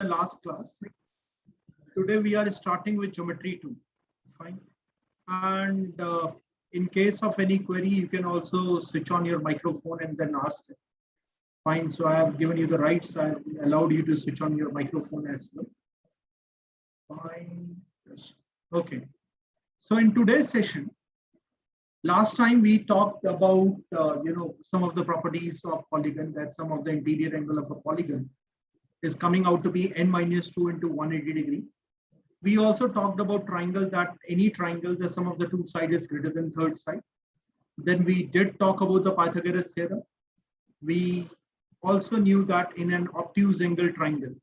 last class. Today we are starting with Geometry 2. Fine. And in case of any query, you can also switch on your microphone and then ask. Fine. So I have given you the rights. I have allowed you to switch on your microphone as well. Fine. Yes. Okay. So in today's session, last time we talked about some of the properties of polygon, that some of the interior angle of a polygon is coming out to be n-2 into 180 degree. We also talked about triangle, that any triangle, the sum of the two sides is greater than third side. Then we did talk about the Pythagoras theorem. We also knew that in an obtuse angle triangle,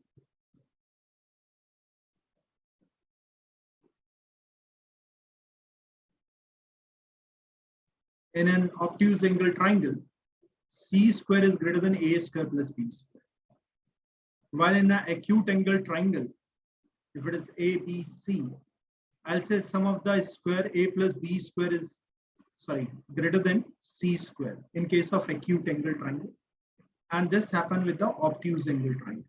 C square is greater than A square plus B square. While in an acute angle triangle, if it is ABC, I'll say sum of the square A plus B square is, greater than C square in case of acute angle triangle. And this happened with the obtuse angle triangle.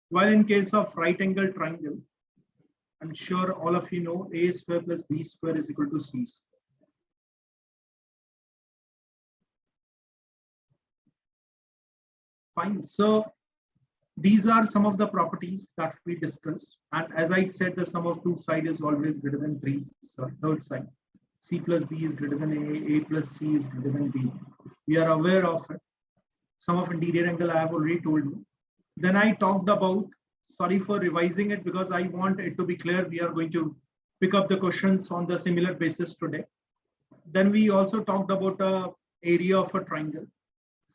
While in case of right angle triangle, I'm sure all of you know A square plus B square is equal to C square. Fine. So these are some of the properties that we discussed. And as I said, the sum of two sides is always greater than third side. C plus B is greater than A plus C is greater than B. We are aware of it. Sum of interior angle I have already told you. Then I talked about, sorry for revising it because I want it to be clear. We are going to pick up the questions on the similar basis today. Then we also talked about the area of a triangle.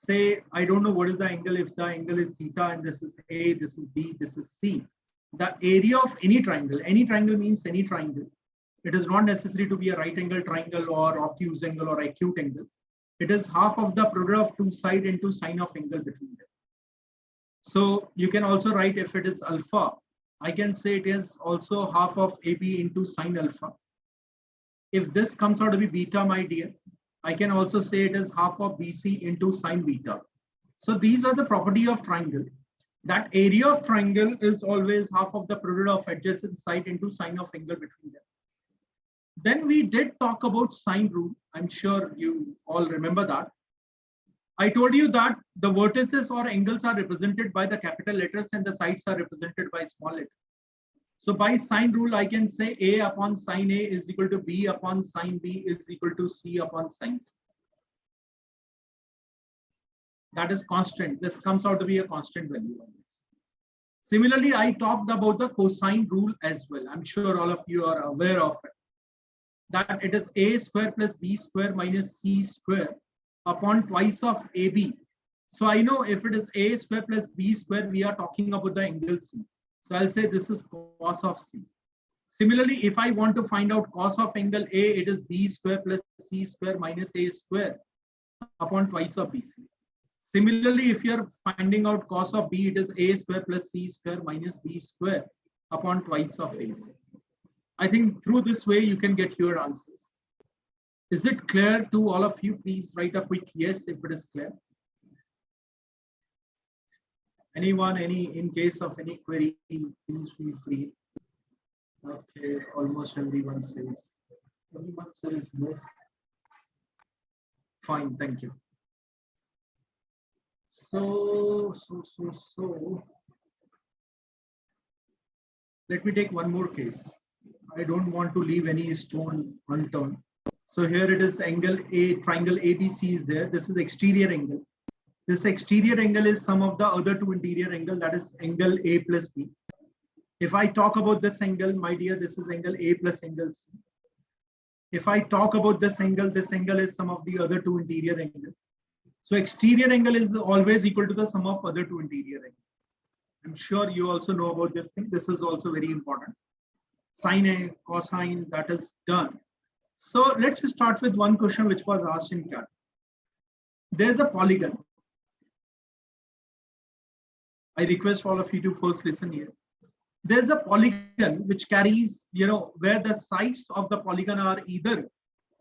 Say, I don't know what is the angle. If the angle is theta and this is A, this is B, this is C. The area of any triangle means any triangle. It is not necessary to be a right angle triangle or obtuse angle or acute angle. It is half of the product of two sides into sine of angle between them. So you can also write, if it is alpha, I can say it is also half of AB into sine alpha. If this comes out to be beta, my dear, I can also say it is half of BC into sine beta. So these are the property of triangle. That area of triangle is always half of the product of adjacent side into sine of angle between them. Then we did talk about sine rule. I'm sure you all remember that. I told you that the vertices or angles are represented by the capital letters and the sides are represented by small letters. So by sine rule, I can say A upon sine A is equal to B upon sine B is equal to C upon sine C. That is constant. This comes out to be a constant value on this. Similarly, I talked about the cosine rule as well. I'm sure all of you are aware of it. That it is A square plus B square minus C square upon twice of AB. So I know if it is A square plus B square, we are talking about the angle C. So I'll say this is cos of C. Similarly, if I want to find out cos of angle A, it is B square plus C square minus A square upon twice of BC. Similarly, if you're finding out cos of B, it is A square plus C square minus B square upon twice of AC. I think through this way, you can get your answers. Is it clear to all of you? Please write a quick yes if it is clear. Anyone, in case of any query, please feel free. Okay, almost everyone says yes. Fine, thank you. So. Let me take one more case. I don't want to leave any stone unturned. So here it is angle A, triangle ABC is there. This is exterior angle. This exterior angle is sum of the other two interior angle, that is angle A plus B. If I talk about this angle, my dear, this is angle A plus angle C. If I talk about this angle is sum of the other two interior angles. So exterior angle is always equal to the sum of other two interior angles. I'm sure you also know about this thing. This is also very important. Sine A, cosine, that is done. So let's start with one question which was asked in CAT. There's a polygon. I request all of you to first listen here. There's a polygon which carries, where the sides of the polygon are either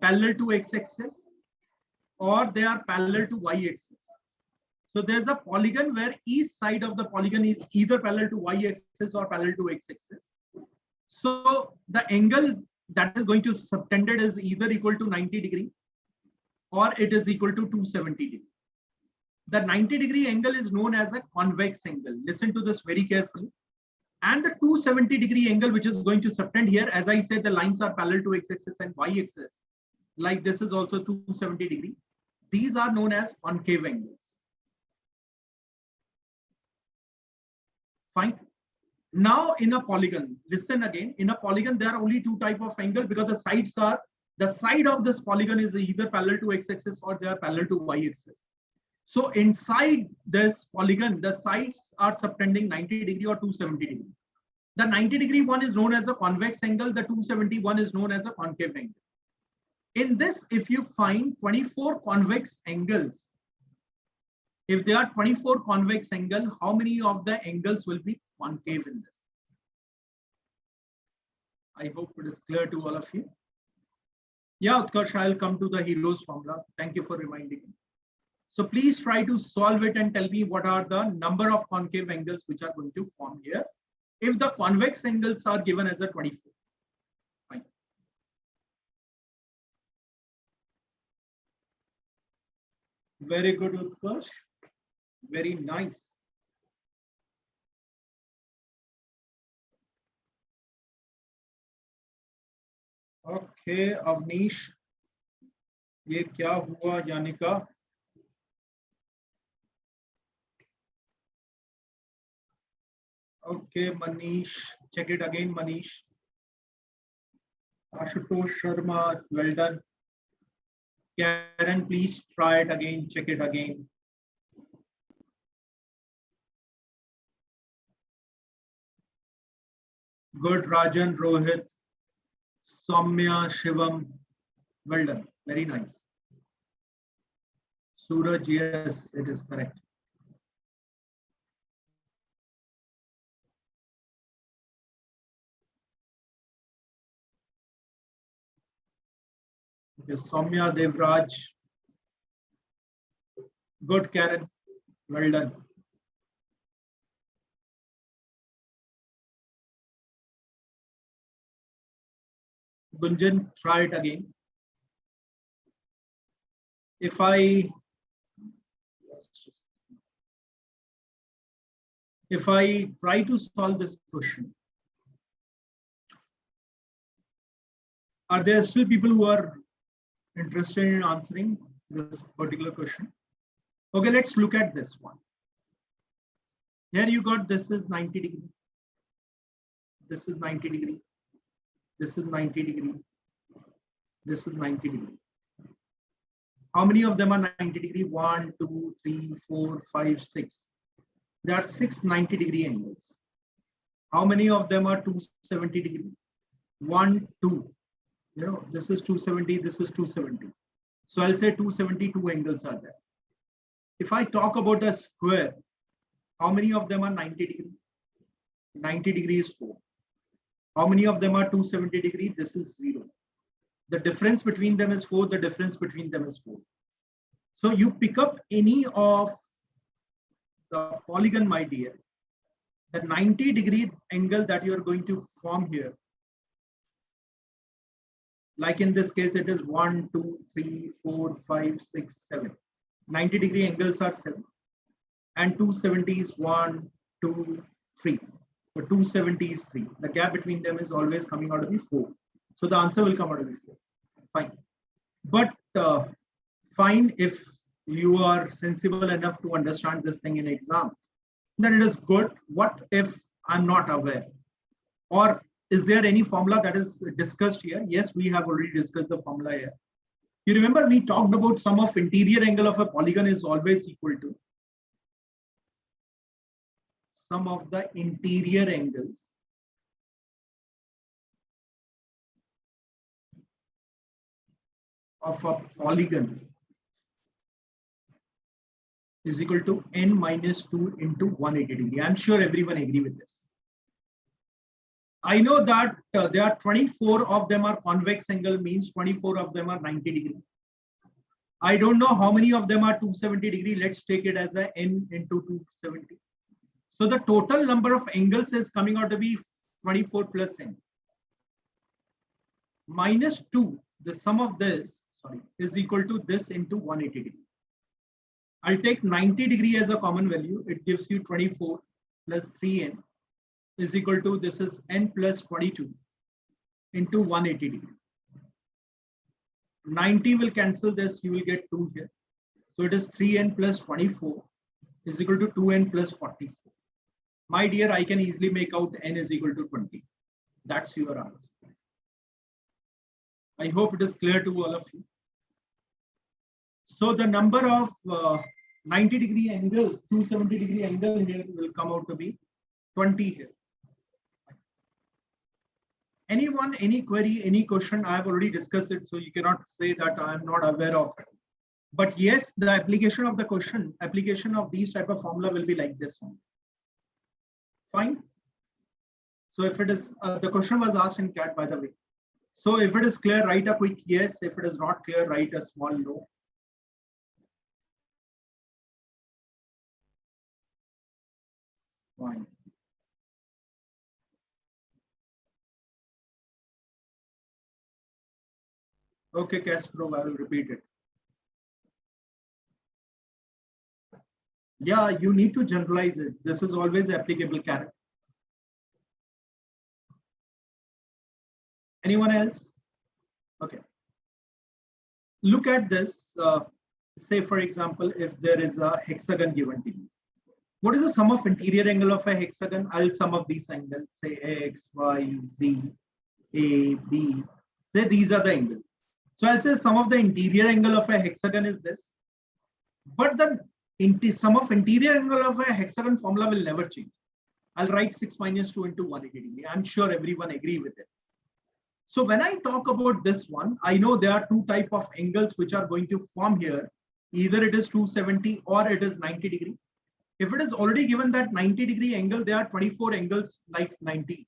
parallel to x-axis or they are parallel to y-axis. So there's a polygon where each side of the polygon is either parallel to y-axis or parallel to x-axis. So the angle that is going to subtended is either equal to 90 degree or it is equal to 270 degree. The 90-degree angle is known as a convex angle. Listen to this very carefully. And the 270-degree angle, which is going to subtend here, as I said, the lines are parallel to x-axis and y-axis. Like this is also 270 degree. These are known as concave angles. Fine. Now in a polygon, listen again. In a polygon, there are only two types of angle because the sides are, the side of this polygon is either parallel to x-axis or they are parallel to y-axis. So inside this polygon, the sides are subtending 90 degree or 270 degree. The 90 degree one is known as a convex angle. The 271 is known as a concave angle. In this, if you find 24 convex angles, if there are 24 convex angles, how many of the angles will be concave in this? I hope it is clear to all of you. Yeah, Utkarsh, I'll come to the heroes formula. Thank you for reminding me. So please try to solve it and tell me what are the number of concave angles which are going to form here if the convex angles are given as a 24. Fine. Very good, Utkarsh. Very nice. Okay, Avnish. ये क्या हुआ Yanika? Okay, Manish, check it again, Manish. Ashutosh Sharma, well done. Karen, please try it again, check it again. Good, Rajan, Rohit, Soumya, Shivam, well done, very nice. Suraj, yes, it is correct. Okay, Soumya, Devraj. Good, Karen. Well done. Gunjan, try it again. If I try to solve this question, are there still people who are interested in answering this particular question? Okay, let's look at this one. Here you got this is 90 degree. This is 90 degree. This is 90 degree. This is 90 degree. How many of them are 90 degree? 1, 2, 3, 4, 5, 6. There are 6 90 degree angles. How many of them are 270 degree? 1, 2. You know, this is 270, this is 270. So I'll say 272 angles are there. If I talk about a square, how many of them are 90 degree? 90 degrees 4. How many of them are 270 degree? This is 0. The difference between them is 4. The difference between them is 4. So you pick up any of the polygon, my dear. The 90 degree angle that you are going to form here. Like in this case, it is 1, 2, 3, 4, 5, 6, 7. 90 degree angles are 7. And 270 is 1, 2, 3. So 270 is 3. The gap between them is always coming out to be 4. So the answer will come out to be 4. Fine. But fine, if you are sensible enough to understand this thing in exam, then it is good. What if I'm not aware? Or is there any formula that is discussed here? Yes, we have already discussed the formula here. You remember we talked about sum of interior angle of a polygon is always equal to sum of the interior angles of a polygon is equal to n minus 2 into 180 degree. I'm sure everyone agree with this. I know that there are 24 of them are convex angle, means 24 of them are 90 degree. I don't know how many of them are 270 degree. Let's take it as a n into 270. So the total number of angles is coming out to be 24 plus n. Minus 2, the sum of this, is equal to this into 180 degree. I'll take 90 degree as a common value. It gives you 24 plus 3n is equal to, this is n plus 22 into 180 degree. 90 will cancel this, you will get 2 here. So it is 3n plus 24 is equal to 2n plus 44. My dear, I can easily make out n is equal to 20. That's your answer. I hope it is clear to all of you. So the number of 90 degree angle, 270 degree angle here will come out to be 20 here. Anyone, any query, any question? I have already discussed it, so you cannot say that I am not aware of it. But yes, the application of the question, application of these type of formula will be like this one. Fine. So if it is, the question was asked in CAT, by the way. So if it is clear, write a quick yes. If it is not clear, write a small no. Fine. Okay, Casper, I will repeat it. Yeah, you need to generalize it. This is always applicable, Karen. Anyone else? Okay. Look at this. Say, for example, if there is a hexagon given to you. What is the sum of interior angle of a hexagon? I'll sum of these angles. Say X, Y, Z, A, B. Say these are the angles. So I'll say sum of the interior angle of a hexagon is this. But the sum of interior angle of a hexagon formula will never change. I'll write 6 minus 2 into 180 degree. I'm sure everyone agree with it. So when I talk about this one, I know there are two type of angles which are going to form here. Either it is 270 or it is 90 degree. If it is already given that 90 degree angle, there are 24 angles like 90.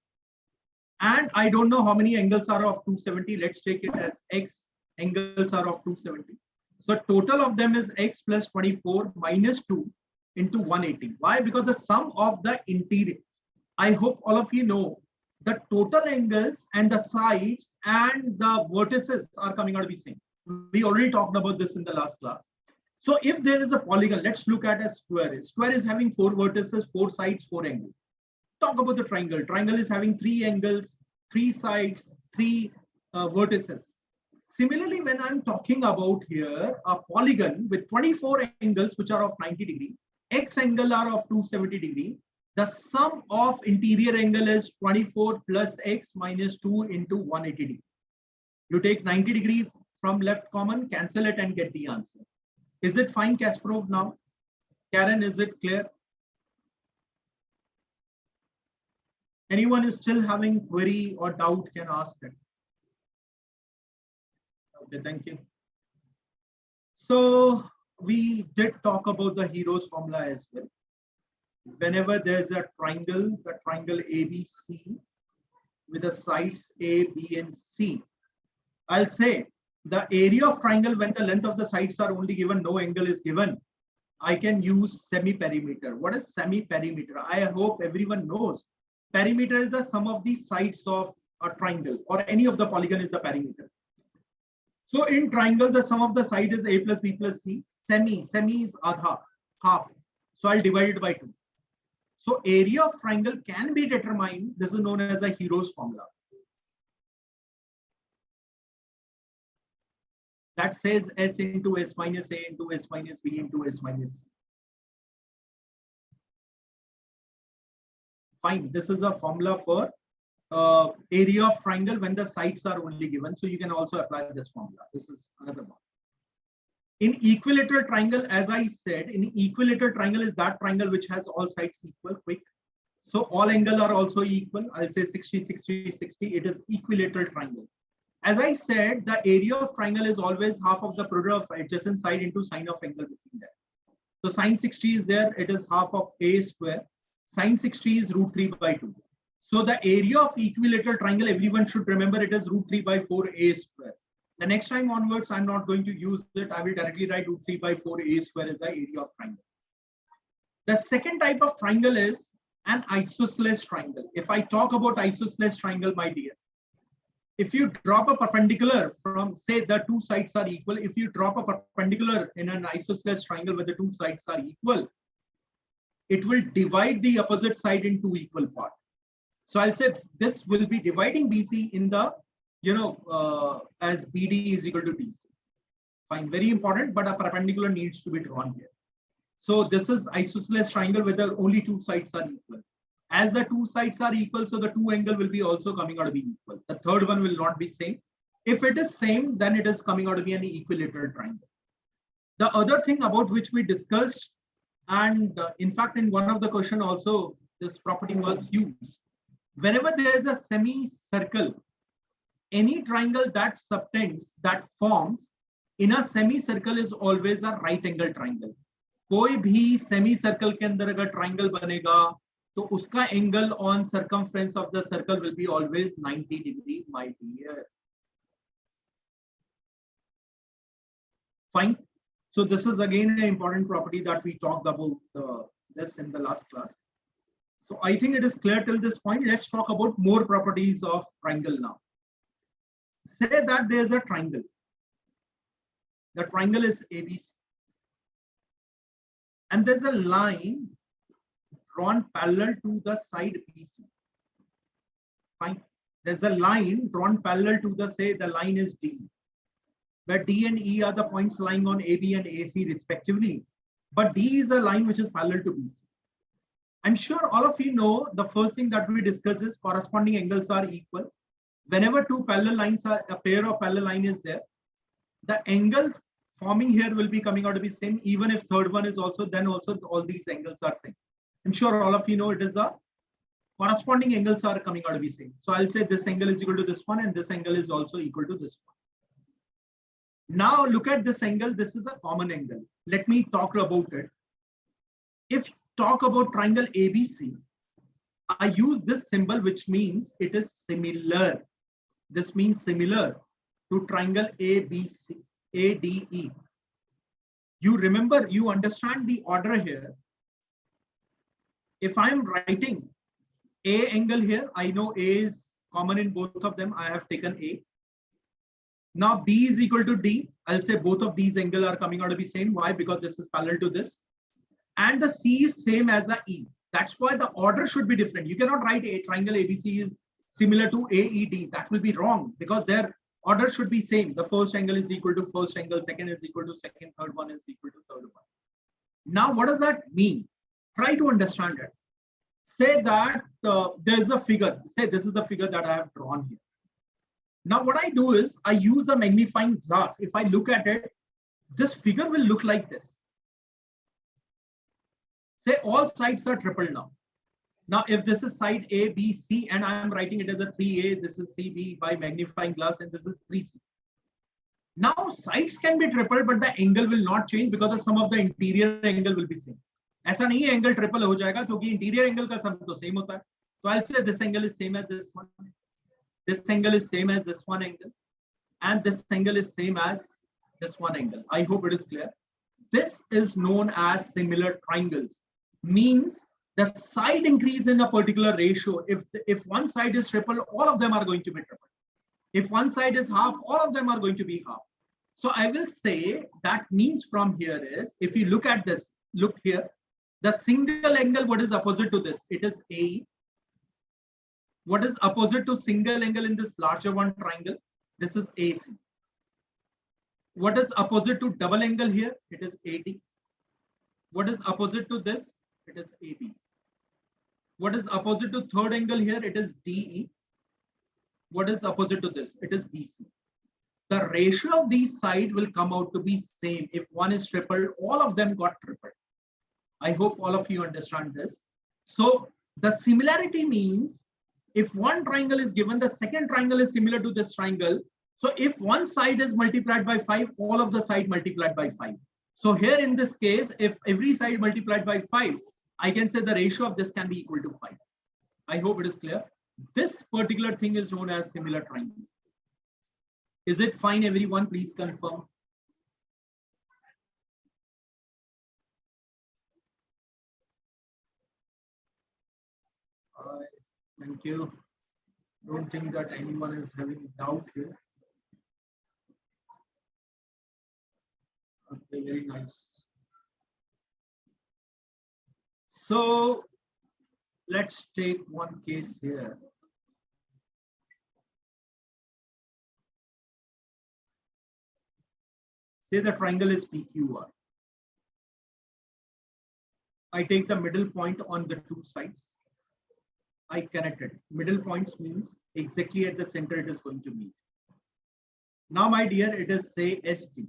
And I don't know how many angles are of 270. Let's take it as X angles are of 270. So total of them is X plus 24 minus 2 into 180. Why? Because the sum of the interior. I hope all of you know the total angles and the sides and the vertices are coming out to be same. We already talked about this in the last class. So if there is a polygon, let's look at a square. Square is having 4 vertices, 4 sides, 4 angles. Talk about the triangle. Triangle is having 3 angles, 3 sides, 3 vertices. Similarly, when I'm talking about here a polygon with 24 angles which are of 90 degree, X angle are of 270 degree, the sum of interior angle is 24 plus X minus 2 into 180 degree. You take 90 degree from left common, cancel it and get the answer. Is it fine, Kasparov, now? Karen, is it clear? Anyone is still having query or doubt can ask it. Okay, thank you. So we did talk about the hero's formula as well. Whenever there's a triangle, the triangle ABC with the sides A, B, and C, I'll say the area of triangle when the length of the sides are only given, no angle is given, I can use semi-perimeter. What is semi-perimeter? I hope everyone knows. Perimeter is the sum of the sides of a triangle or any of the polygon is the perimeter. So in triangle, the sum of the side is A plus B plus C. Semi is adha, half. So I'll divide it by 2. So area of triangle can be determined. This is known as a hero's formula. That says S into S minus A into S minus B into S minus C. Fine. This is a formula for area of triangle when the sides are only given. So you can also apply this formula. This is another one. In equilateral triangle, as I said, in equilateral triangle is that triangle which has all sides equal. Quick. So all angles are also equal. I'll say 60, 60, 60. It is equilateral triangle. As I said, the area of triangle is always half of the product of adjacent side into sine of angle between them. So sine 60 is there. It is half of A square. Sine 60 is root 3 by 2. So the area of equilateral triangle, everyone should remember it is root 3 by 4 A square. The next time onwards, I'm not going to use it. I will directly write root 3 by 4 a square is the area of triangle. The second type of triangle is an isosceles triangle. If I talk about isosceles triangle, my dear, if you drop a perpendicular from, say, the two sides are equal, if you drop a perpendicular in an isosceles triangle where the two sides are equal, it will divide the opposite side into equal parts. So I'll say this will be dividing BC in the, as BD is equal to DC. Fine, very important, but a perpendicular needs to be drawn here. So this is isosceles triangle where the only two sides are equal. As the two sides are equal, so the two angle will be also coming out to be equal. The third one will not be same. If it is same, then it is coming out to be an equilateral triangle. The other thing about which we discussed, and in fact, in one of the question also, this property was used. Whenever there is a semicircle, any triangle that subtends, that forms in a semicircle is always a right angle triangle. कोई भी semicircle के अंदर अगर triangle बनेगा, तो उसका angle on circumference of the circle will be always 90 degree, my dear. Fine. So this is again an important property that we talked about this in the last class. So I think it is clear till this point. Let's talk about more properties of triangle now. Say that there is a triangle. The triangle is ABC. And there's a line drawn parallel to the side BC. Fine. There's a line drawn parallel to the, say, the line is D, where D and E are the points lying on AB and AC respectively. But D is a line which is parallel to BC. I'm sure all of you know the first thing that we discuss is corresponding angles are equal. Whenever two parallel lines are, a pair of parallel line is there, the angles forming here will be coming out to be same. Even if third one is also, then also all these angles are same. I'm sure all of you know it is a corresponding angles are coming out to be same. So I'll say this angle is equal to this one and this angle is also equal to this one. Now look at this angle. This is a common angle. Let me talk about it. If talk about triangle ABC, I use this symbol which means it is similar. This means similar to triangle ABC, ADE. You remember, you understand the order here. If I am writing A angle here, I know A is common in both of them. I have taken A. Now B is equal to D. I'll say both of these angles are coming out to be same. Why? Because this is parallel to this. And the C is same as the E. That's why the order should be different. You cannot write a triangle ABC is similar to AED. That will be wrong because their order should be same. The first angle is equal to first angle, second is equal to second, third one is equal to third one. Now, what does that mean? Try to understand it. Say that there's a figure. Say this is the figure that I have drawn here. Now, what I do is I use the magnifying glass. If I look at it, this figure will look like this. Say all sides are triple now. Now, if this is side A, B, C, and I am writing it as a 3A, this is 3B by magnifying glass, and this is 3C. Now, sides can be triple, but the angle will not change because the sum of the interior angle will be same. ऐसा नहीं है angle triple हो जाएगा क्योंकि interior angle का sum तो same होता है. So I'll say this angle is same as this one. This angle is same as this one angle, and this angle is same as this one angle. I hope it is clear. This is known as similar triangles. Means the side increase in a particular ratio. If one side is triple, all of them are going to be triple. If one side is half, all of them are going to be half. So I will say that means from here is, if you look at this, look here, the single angle, what is opposite to this? It is AE. What is opposite to single angle in this larger one triangle? This is AC. What is opposite to double angle here? It is AD. What is opposite to this? It is AB. What is opposite to third angle here? It is DE. What is opposite to this? It is BC. The ratio of these sides will come out to be same. If one is tripled, all of them got tripled. I hope all of you understand this. So the similarity means if one triangle is given, the second triangle is similar to this triangle. So if one side is multiplied by 5, all of the side multiplied by 5. So here in this case, if every side multiplied by 5, I can say the ratio of this can be equal to 5. I hope it is clear. This particular thing is known as similar triangle. Is it fine, everyone? Please confirm. Thank you. Don't think that anyone is having doubt here. Okay, very nice. So let's take one case here. Say the triangle is PQR. I take the middle point on the two sides. I connect it. Middle points means exactly at the center it is going to meet. Now, my dear, it is say ST.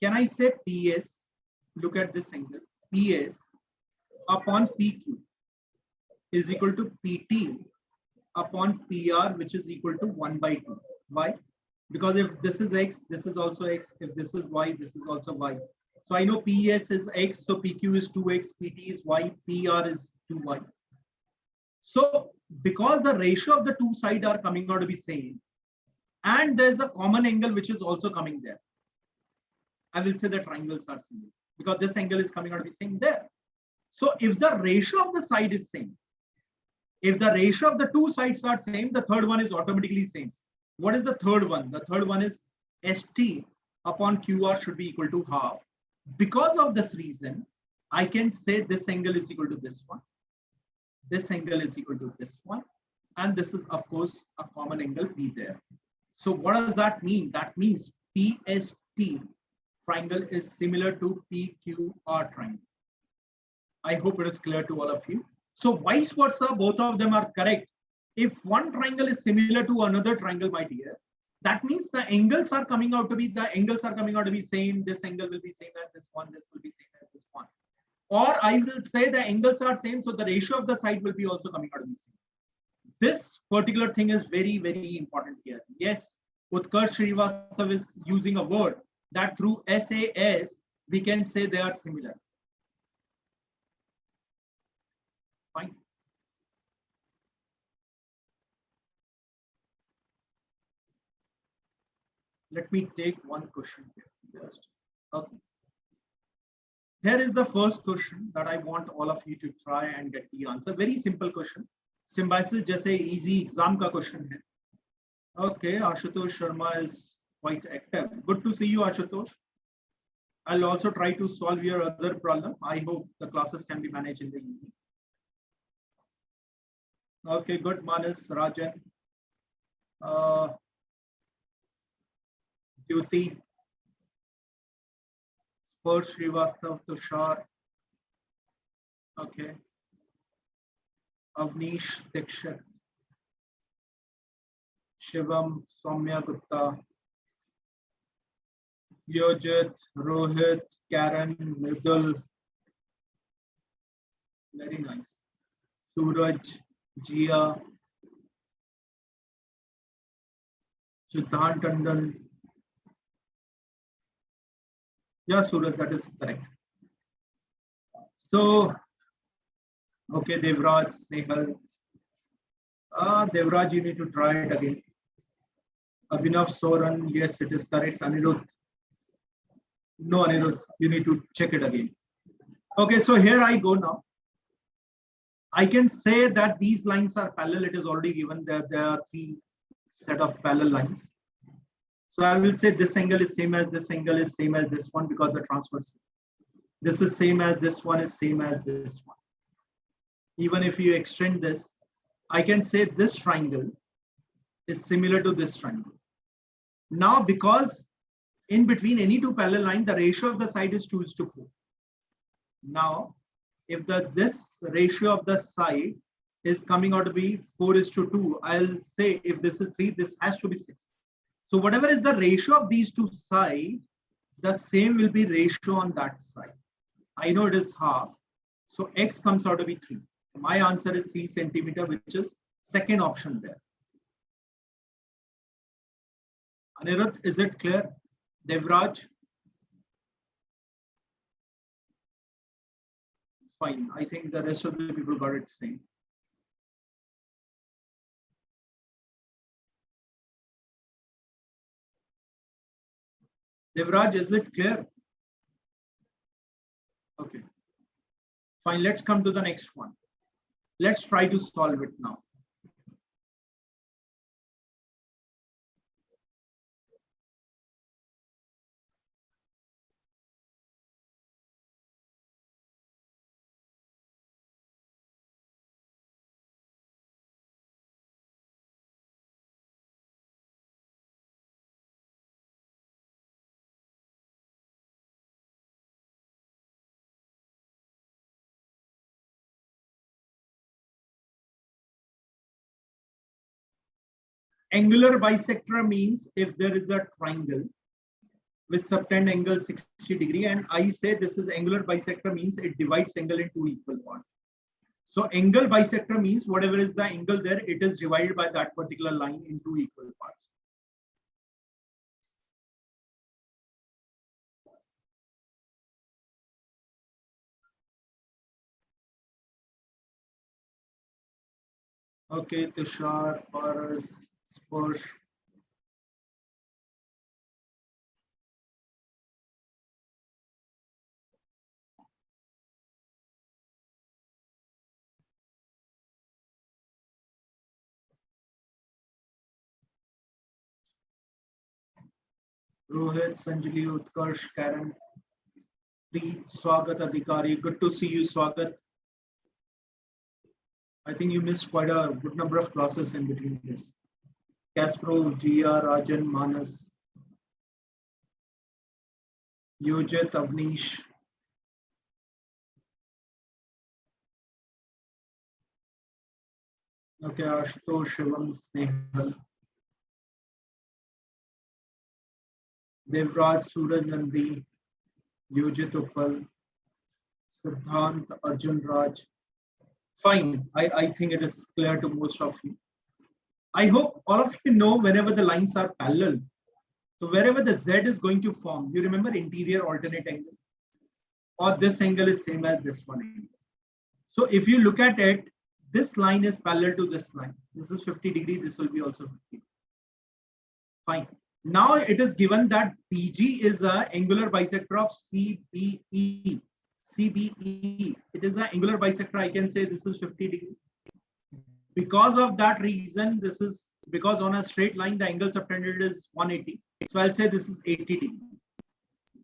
Can I say PS? Look at this angle. PS upon PQ is equal to PT upon PR, which is equal to 1 by 2. Why? Because if this is X, this is also X. If this is Y, this is also Y. So I know PS is X, so PQ is 2X, PT is Y, PR is 2Y. So because the ratio of the two sides are coming out to be same, and there's a common angle which is also coming there, I will say the triangles are similar because this angle is coming out to be same there. So if the ratio of the side is same, if the ratio of the two sides are same, the third one is automatically same. What is the third one? The third one is ST upon QR should be equal to half. Because of this reason, I can say this angle is equal to this one. This angle is equal to this one. And this is, of course, a common angle P there. So what does that mean? That means PST triangle is similar to PQR triangle. I hope it is clear to all of you. So vice versa, both of them are correct. If one triangle is similar to another triangle, my dear, that means the angles are coming out to be same. This angle will be same as this one. This will be same as this one. Or I will say the angles are same, so the ratio of the side will be also coming out to be same. This particular thing is very, very important here. Yes, Utkarsh Srivastav is using a word that through SAS we can say they are similar. Fine. Let me take one question here. Just okay. Here is the first question that I want all of you to try and get the answer. Very simple question. Symbiosis जैसे easy exam का question है. Okay, Ashutosh Sharma is quite active. Good to see you, Ashutosh. I'll also try to solve your other problem. I hope the classes can be managed in the evening. Okay, good, Manas, Rajan, Jyoti, Spurs Srivastav, Tushar. Okay. Avnish Dikshit, Shivam, Soumya Gupta, Yojit, Rohit, Karen, Mridul. Very nice. Suraj, Jia, Siddhant Tandon. Yeah, Suraj, that is correct. So, okay, Devraj, Snehal. Devraj, you need to try it again. Abhinav Soran, yes, it is correct. Anirudh. No, Anirudh, you need to check it again. Okay, so here I go now. I can say that these lines are parallel. It is already given that there are three set of parallel lines. So I will say this angle is same as this angle is same as this one because the transverse. This is same as this one is same as this one. Even if you extend this, I can say this triangle is similar to this triangle. Now, because in between any two parallel lines, the ratio of the side is 2:4. Now, if this ratio of the side is coming out to be 4:2, I'll say if this is 3, this has to be 6. So whatever is the ratio of these two sides, the same will be ratio on that side. I know it is half. So X comes out to be 3. My answer is 3 centimeter, which is second option there. Anirudh, is it clear? Devraj? Fine. I think the rest of the people got it same. Devraj, is it clear? Okay, fine. Let's come to the next one. Let's try to solve it now. Angular bisector means if there is a triangle with subtend angle 60 degree, and I say this is angular bisector means it divides angle into equal parts. So angle bisector means whatever is the angle there, it is divided by that particular line into equal parts. Okay, Tushar, Paras, Spursh. Rohit, Sanjali, Utkarsh, Karen, Preet, Swagat, Adhikari. Good to see you, Swagat. I think you missed quite a good number of classes in between this. Kasparov, Jia, Rajan, Manas, Yojit, Avnish. Okay, Ashutosh, Shivam, Snehal, Devraj, Suraj Nandi, Yojit Uppal, Siddhant, Arjun Raj. Fine. I think it is clear to most of you. I hope all of you know whenever the lines are parallel, so wherever the Z is going to form, you remember interior alternate angle, or this angle is same as this one angle. So if you look at it, this line is parallel to this line. This is 50 degree. This will be also 50. Fine. Now it is given that PG is a angular bisector of CBE. CBE. It is an angular bisector. I can say this is 50 degree. Because of that reason, this is because on a straight line, the angle subtended is 180. So I'll say this is 80 degree.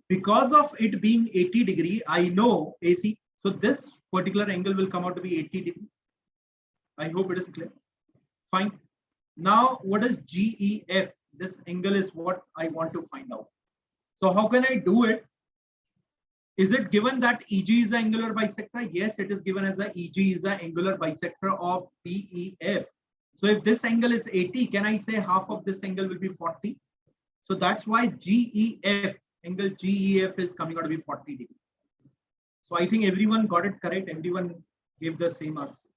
Because of it being 80 degree, I know AC. So this particular angle will come out to be 80 degree. I hope it is clear. Fine. Now, what is GEF? This angle is what I want to find out. So how can I do it? Is it given that EG is the angular bisector? Yes, it is given as a EG is the angular bisector of BEF. So if this angle is 80, can I say half of this angle will be 40? So that's why GEF, angle GEF is coming out to be 40 degree. So I think everyone got it correct. Everyone gave the same answer.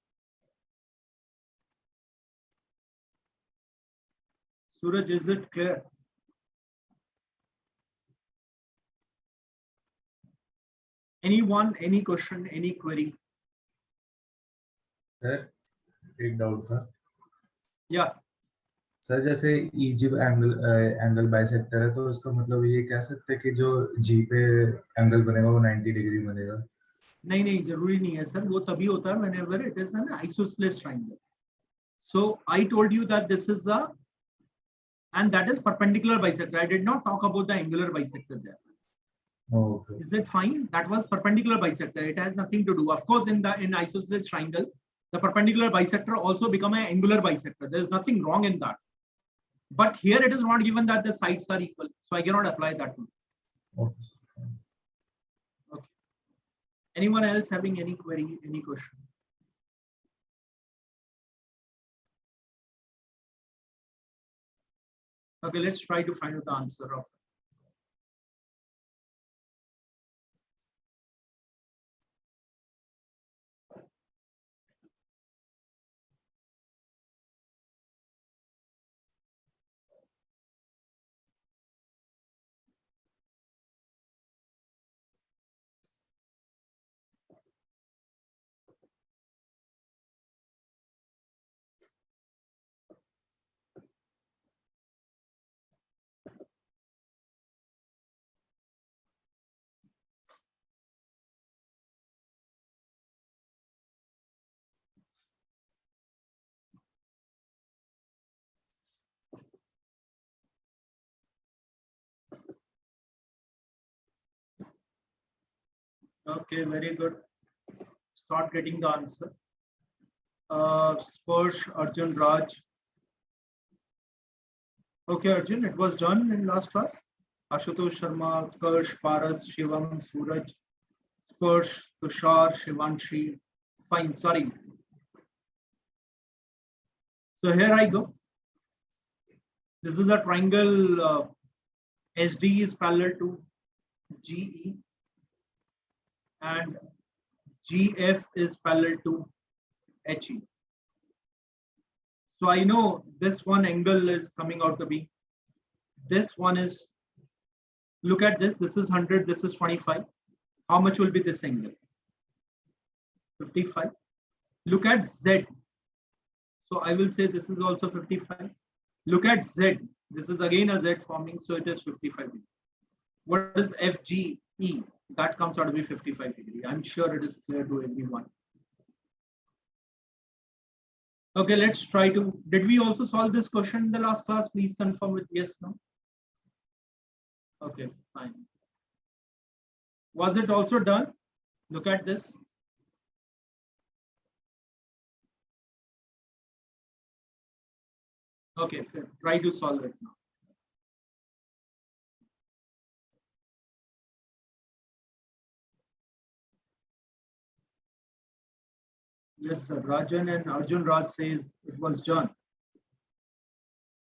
Suraj, is it clear? Anyone, any question, any query? Sir एक doubt था Yeah. Sir जैसे easy angle bisector है तो इसका मतलब ये कह सकते हैं कि जो जी पे एंगल बनेगा वो 90 डिग्री बनेगा नहीं नहीं जरूरी नहीं है सर वो तभी होता है whenever it is an isosceles triangle. So I told you that this is a and that is perpendicular bisector. I did not talk about the angular bisectors there. Okay. Is it fine? That was perpendicular bisector. It has nothing to do. Of course, in isosceles triangle, the perpendicular bisector also become an angular bisector. There is nothing wrong in that. But here it is not given that the sides are equal, so I cannot apply that one. Okay. Okay. Anyone else having any query, any question? Okay, let's try to find out the answer of it. Okay, very good. Start getting the answer. Spursh, Arjun, Raj. Okay, Arjun, it was done in last class. Ashutosh Sharma, Utkarsh, Paras, Shivam, Suraj, Spursh, Tushar, Shivanshi. Fine, sorry. So here I go. This is a triangle. SD is parallel to GE and GF is parallel to HE. So I know this one angle is coming out to be, this one is, look at this, this is 100, this is 25. How much will be this angle? 55. Look at Z. So I will say this is also 55. Look at Z. This is again a Z forming, so it is 55 degree. What is FGE? That comes out to be 55 degree. I'm sure it is clear to everyone. Okay, let's try to. Did we also solve this question in the last class? Please confirm with yes, no. Okay, fine. Was it also done? Look at this. Okay, try to solve it now. Yes, sir. Rajan and Arjun Raj says it was done.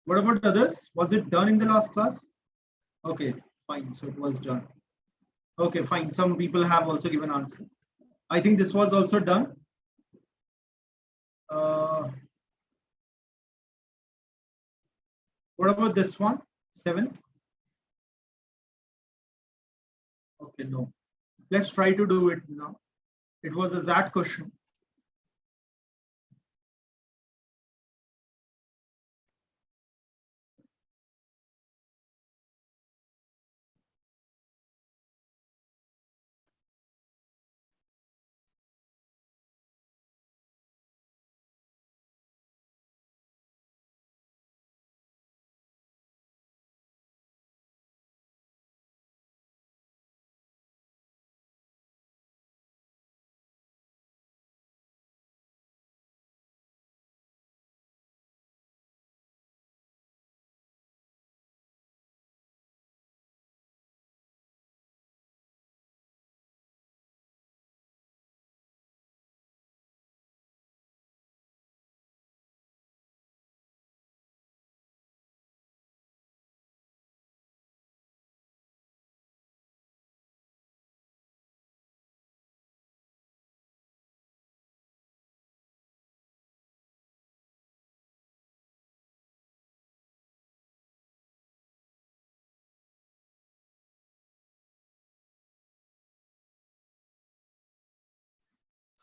What about others? Was it done in the last class? Okay, fine. So it was done. Okay, fine. Some people have also given answer. I think this was also done. What about this one? 7th? Okay, no. Let's try to do it now. It was a ZAT question.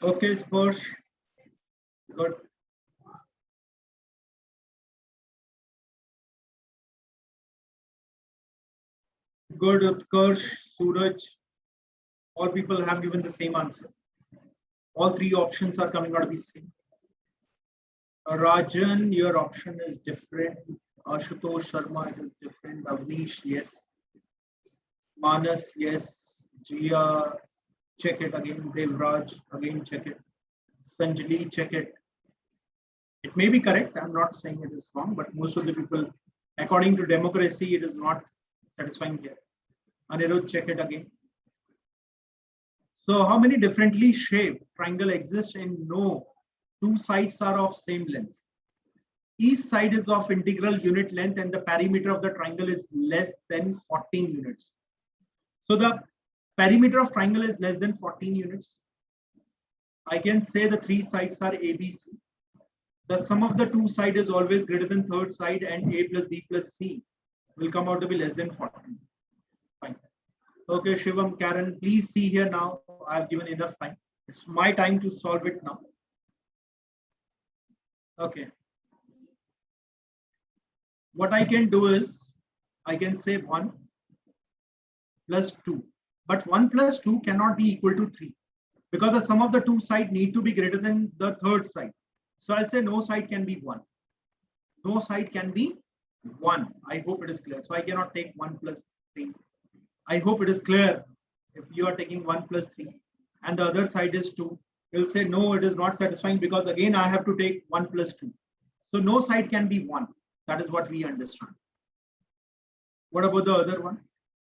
Okay, Spurs. Good. Good, Utkarsh, Suraj. All people have given the same answer. All three options are coming out of the same. Rajan, your option is different. Ashutosh Sharma, it is different. Avnish, yes. Manas, yes. Jia, check it again. Devraj, again check it. Sanjali, check it. It may be correct. I'm not saying it is wrong, but most of the people, according to democracy, it is not satisfying here. Anirudh, check it again. So how many differently shaped triangle exist and no two sides are of same length? Each side is of integral unit length and the perimeter of the triangle is less than 14 units. So the perimeter of triangle is less than 14 units. I can say the three sides are ABC. The sum of the two sides is always greater than third side and A plus B plus C will come out to be less than 14. Fine. Okay, Shivam, Karen, please see here now. I have given enough time. It's my time to solve it now. Okay. What I can do is, I can say 1 plus 2. But 1 plus 2 cannot be equal to 3 because the sum of the two sides need to be greater than the third side. So I'll say no side can be 1. No side can be 1. I hope it is clear. So I cannot take 1 plus 3. I hope it is clear. If you are taking 1 plus 3, and the other side is 2, we'll say no, it is not satisfying because again I have to take 1 plus 2. So no side can be 1. That is what we understand. What about the other one?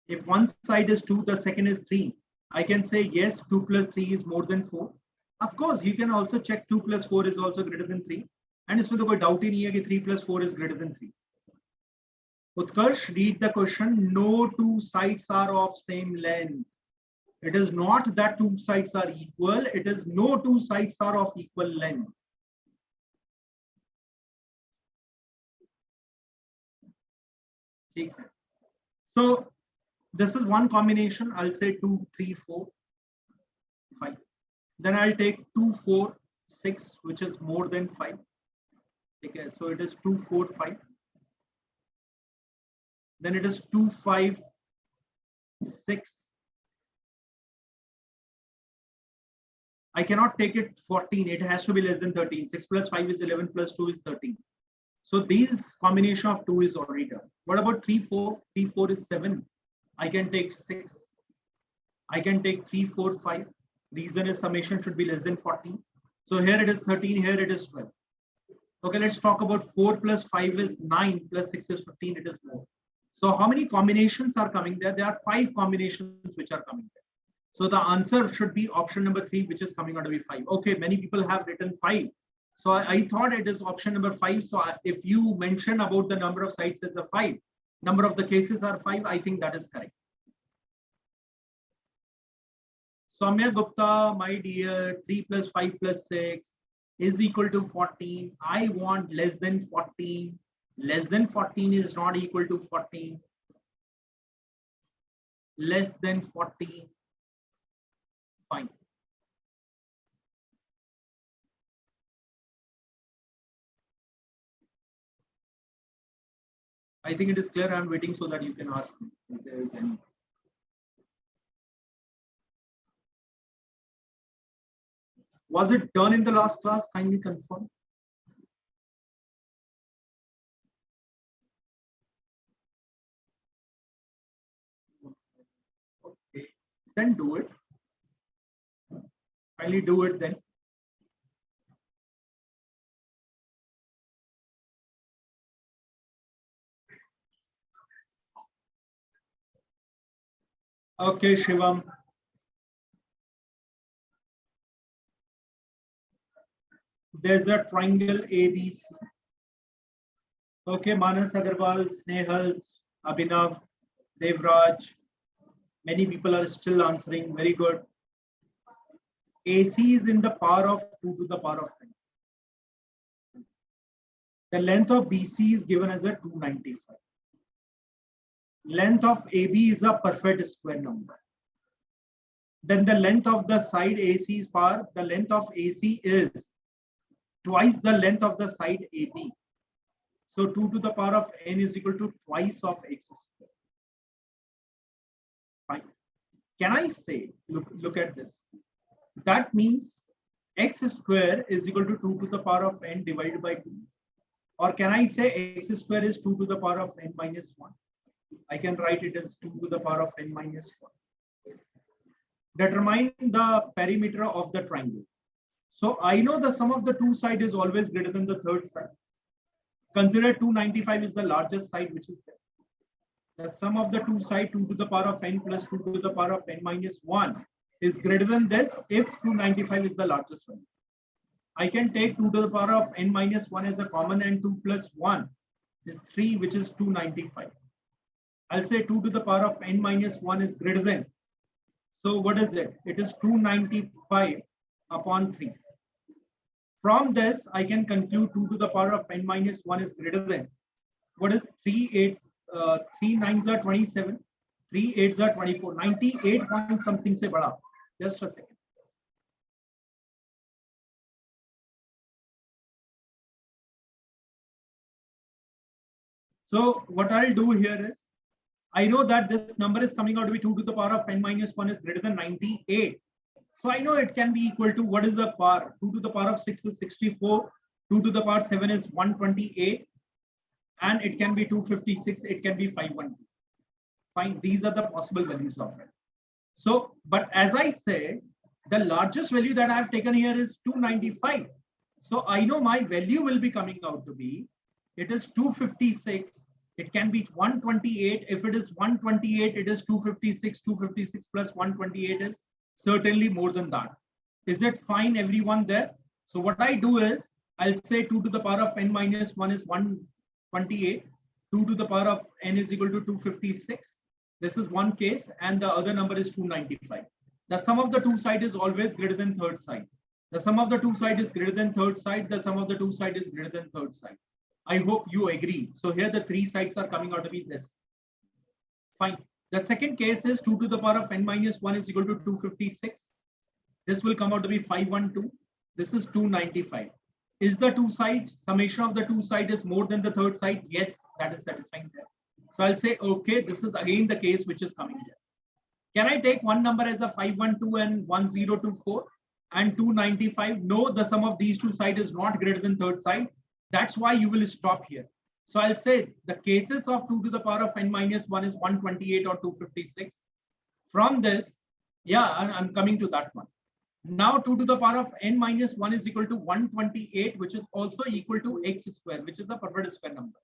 If one side is 2, the second is 3. I can say yes, 2 plus 3 is more than 4. Of course, you can also check 2 plus 4 is also greater than 3. And इसमें तो कोई doubt ही नहीं है कि 3 plus 4 is greater than 3. Utkarsh, read the question. No two sides are of same length. It is not that two sides are equal. It is no two sides are of equal length. Okay. So this is one combination. I'll say 2, 3, 4, 5. Then I'll take 2, 4, 6, which is more than 5. Okay. So it is 2, 4, 5. Then it is 2, 5, 6. I cannot take it 14. It has to be less than 13. 6 plus 5 is 11 plus 2 is 13. So these combination of 2 is already done. What about 3, 4? 3, 4 is 7. I can take 6. I can take 3, 4, 5. Reason is summation should be less than 14. So here it is 13. Here it is 12. Okay, let's talk about 4 plus 5 is 9 plus 6 is 15. It is more. So how many combinations are coming there? There are 5 combinations which are coming there. So the answer should be option number 3, which is coming out to be 5. Okay, many people have written 5. So I thought it is option number 5. So if you mention about the number of sides as a 5, number of the cases are 5, I think that is correct. Soumya Gupta, my dear, 3 plus 5 plus 6 is equal to 14. I want less than 14. Less than 14 is not equal to 14. Less than 14. Fine. I think it is clear. I'm waiting so that you can ask me if there is any. Was it done in the last class? Kindly confirm. Okay, then do it. Kindly do it then. Okay, Shivam. There's a triangle ABC. Okay, Manas Agarwal, Snehal, Abhinav, Devraj. Many people are still answering. Very good. AC is in the power of 2 to the power of n. The length of BC is given as a 295. Length of AB is a perfect square number. Then the length of the side AC is power. The length of AC is twice the length of the side AB. So 2 to the power of n is equal to twice of x square. Fine. Can I say, look at this. That means x square is equal to 2 to the power of n divided by 2. Or can I say x square is 2 to the power of n minus 1? I can write it as 2 to the power of n minus 1. Determine the perimeter of the triangle. So I know the sum of the two sides is always greater than the third side. Consider 295 is the largest side which is there. The sum of the two sides 2 to the power of n plus 2 to the power of n minus 1 is greater than this if 295 is the largest one. I can take 2 to the power of n minus 1 as a common and 2 plus 1 is 3, which is 295. I'll say 2 to the power of n minus 1 is greater than. So what is it? It is 295 upon 3. From this, I can conclude 2 to the power of n minus 1 is greater than. What is 3 9s are 27. 3 8s are 24. 98 point something se bada. Just a second. So what I'll do here is, I know that this number is coming out to be 2 to the power of n minus 1 is greater than 98. So I know it can be equal to, what is the power? 2 to the power of 6 is 64. 2 to the power 7 is 128. And it can be 256. It can be 512. Fine. These are the possible values of it. So, but as I say, The largest value that I have taken here is 295. So I know my value will be coming out to be, it is 256. It can be 128. If it is 128, it is 256. 256 plus 128 is certainly more than that. Is it fine, everyone there? So what I do is, I'll say 2 to the power of n minus 1 is 128. 2 to the power of n is equal to 256. This is one case, and the other number is 295. The sum of the two side is always greater than third side. The sum of the two side is greater than third side. The sum of the two side is greater than third side. I hope you agree. So here the three sides are coming out to be this. Fine. The second case is 2 to the power of n minus 1 is equal to 256. This will come out to be 512. This is 295. Is the two sides, summation of the two side is more than the third side? Yes, that is satisfying there. So I'll say, okay, this is again the case which is coming here. Can I take one number as a 512 and 1024 and 295? No, the sum of these two sides is not greater than third side. That's why you will stop here. So I'll say the cases of 2 to the power of n minus 1 is 128 or 256. From this, yeah, I'm coming to that one. Now 2 to the power of n minus 1 is equal to 128, which is also equal to x square, which is the perfect square number.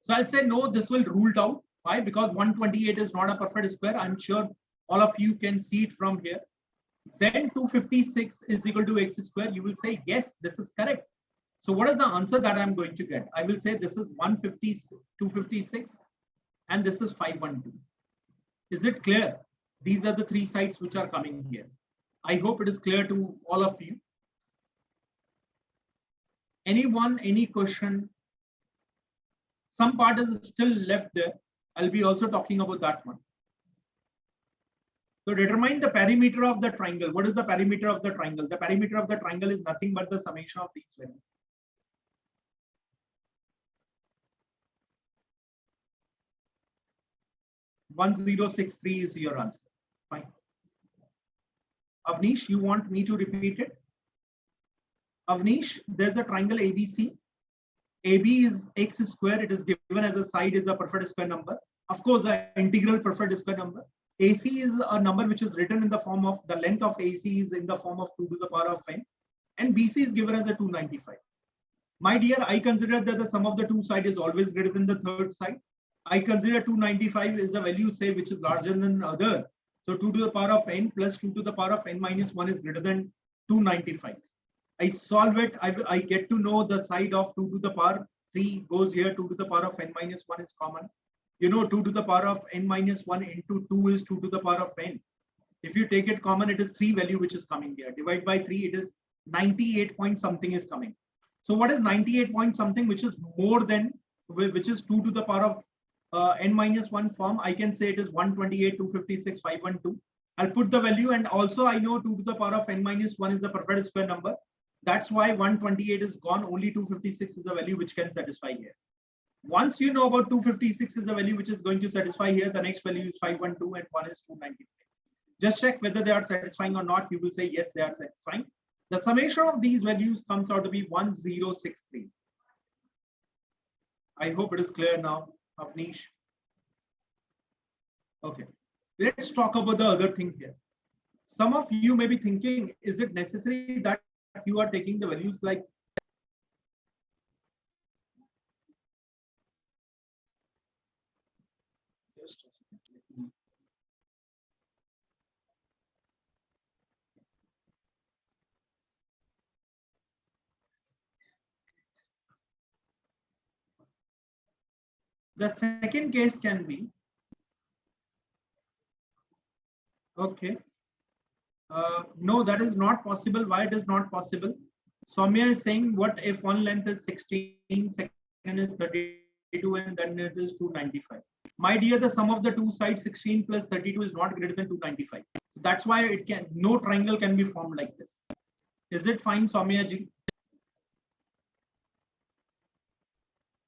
So I'll say no, this will ruled out. Why? Because 128 is not a perfect square. I'm sure all of you can see it from here. Then 256 is equal to x square. You will say, yes, this is correct. So what is the answer that I'm going to get? I will say this is 256, and this is 512. Is it clear? These are the three sides which are coming here. I hope it is clear to all of you. Anyone, any question? Some part is still left there. I'll be also talking about that one. So determine the perimeter of the triangle. What is the perimeter of the triangle? The perimeter of the triangle is nothing but the summation of these values. $1063 is your answer. Fine. Avnish, you want me to repeat it? Avnish, there's a triangle ABC. AB is x square. It is given as a side is a perfect square number. Of course, an integral perfect square number. AC is a number which is written in the form of the length of AC is in the form of 2 to the power of n, and BC is given as a 295. My dear, I consider that the sum of the two sides is always greater than the third side. I consider 295 is a value, say, which is larger than other. So 2 to the power of n plus 2 to the power of n minus 1 is greater than 295. I solve it. I get to know the side of 2 to the power 3 goes here. 2 to the power of n minus 1 is common. You know, 2 to the power of n minus 1 into 2 is 2 to the power of n. If you take it common, it is 3 value which is coming here. Divide by 3, it is 98 point something is coming. So what is 98 point something, which is more than, which is 2 to the power of n minus 1 form? I can say it is 128, 256, 512. I'll put the value, and also I know 2 to the power of n minus 1 is a perfect square number. That's why 128 is gone. Only 256 is the value which can satisfy here. Once you know about 256 is the value which is going to satisfy here, the next value is 512 and one is 295. Just check whether they are satisfying or not. You will say yes, they are satisfying. The summation of these values comes out to be 1063. I hope it is clear now, Avnish. Okay, let's talk about the other thing here. Some of you may be thinking, is it necessary that you are taking the values like the second case can be, okay, no, that is not possible. Why it is not possible? Soumya is saying, what if one length is 16, second is 32, and then it is 295. My dear, the sum of the two sides 16 plus 32 is not greater than 295. That's why it can, no triangle can be formed like this. Is it fine, Soumya ji?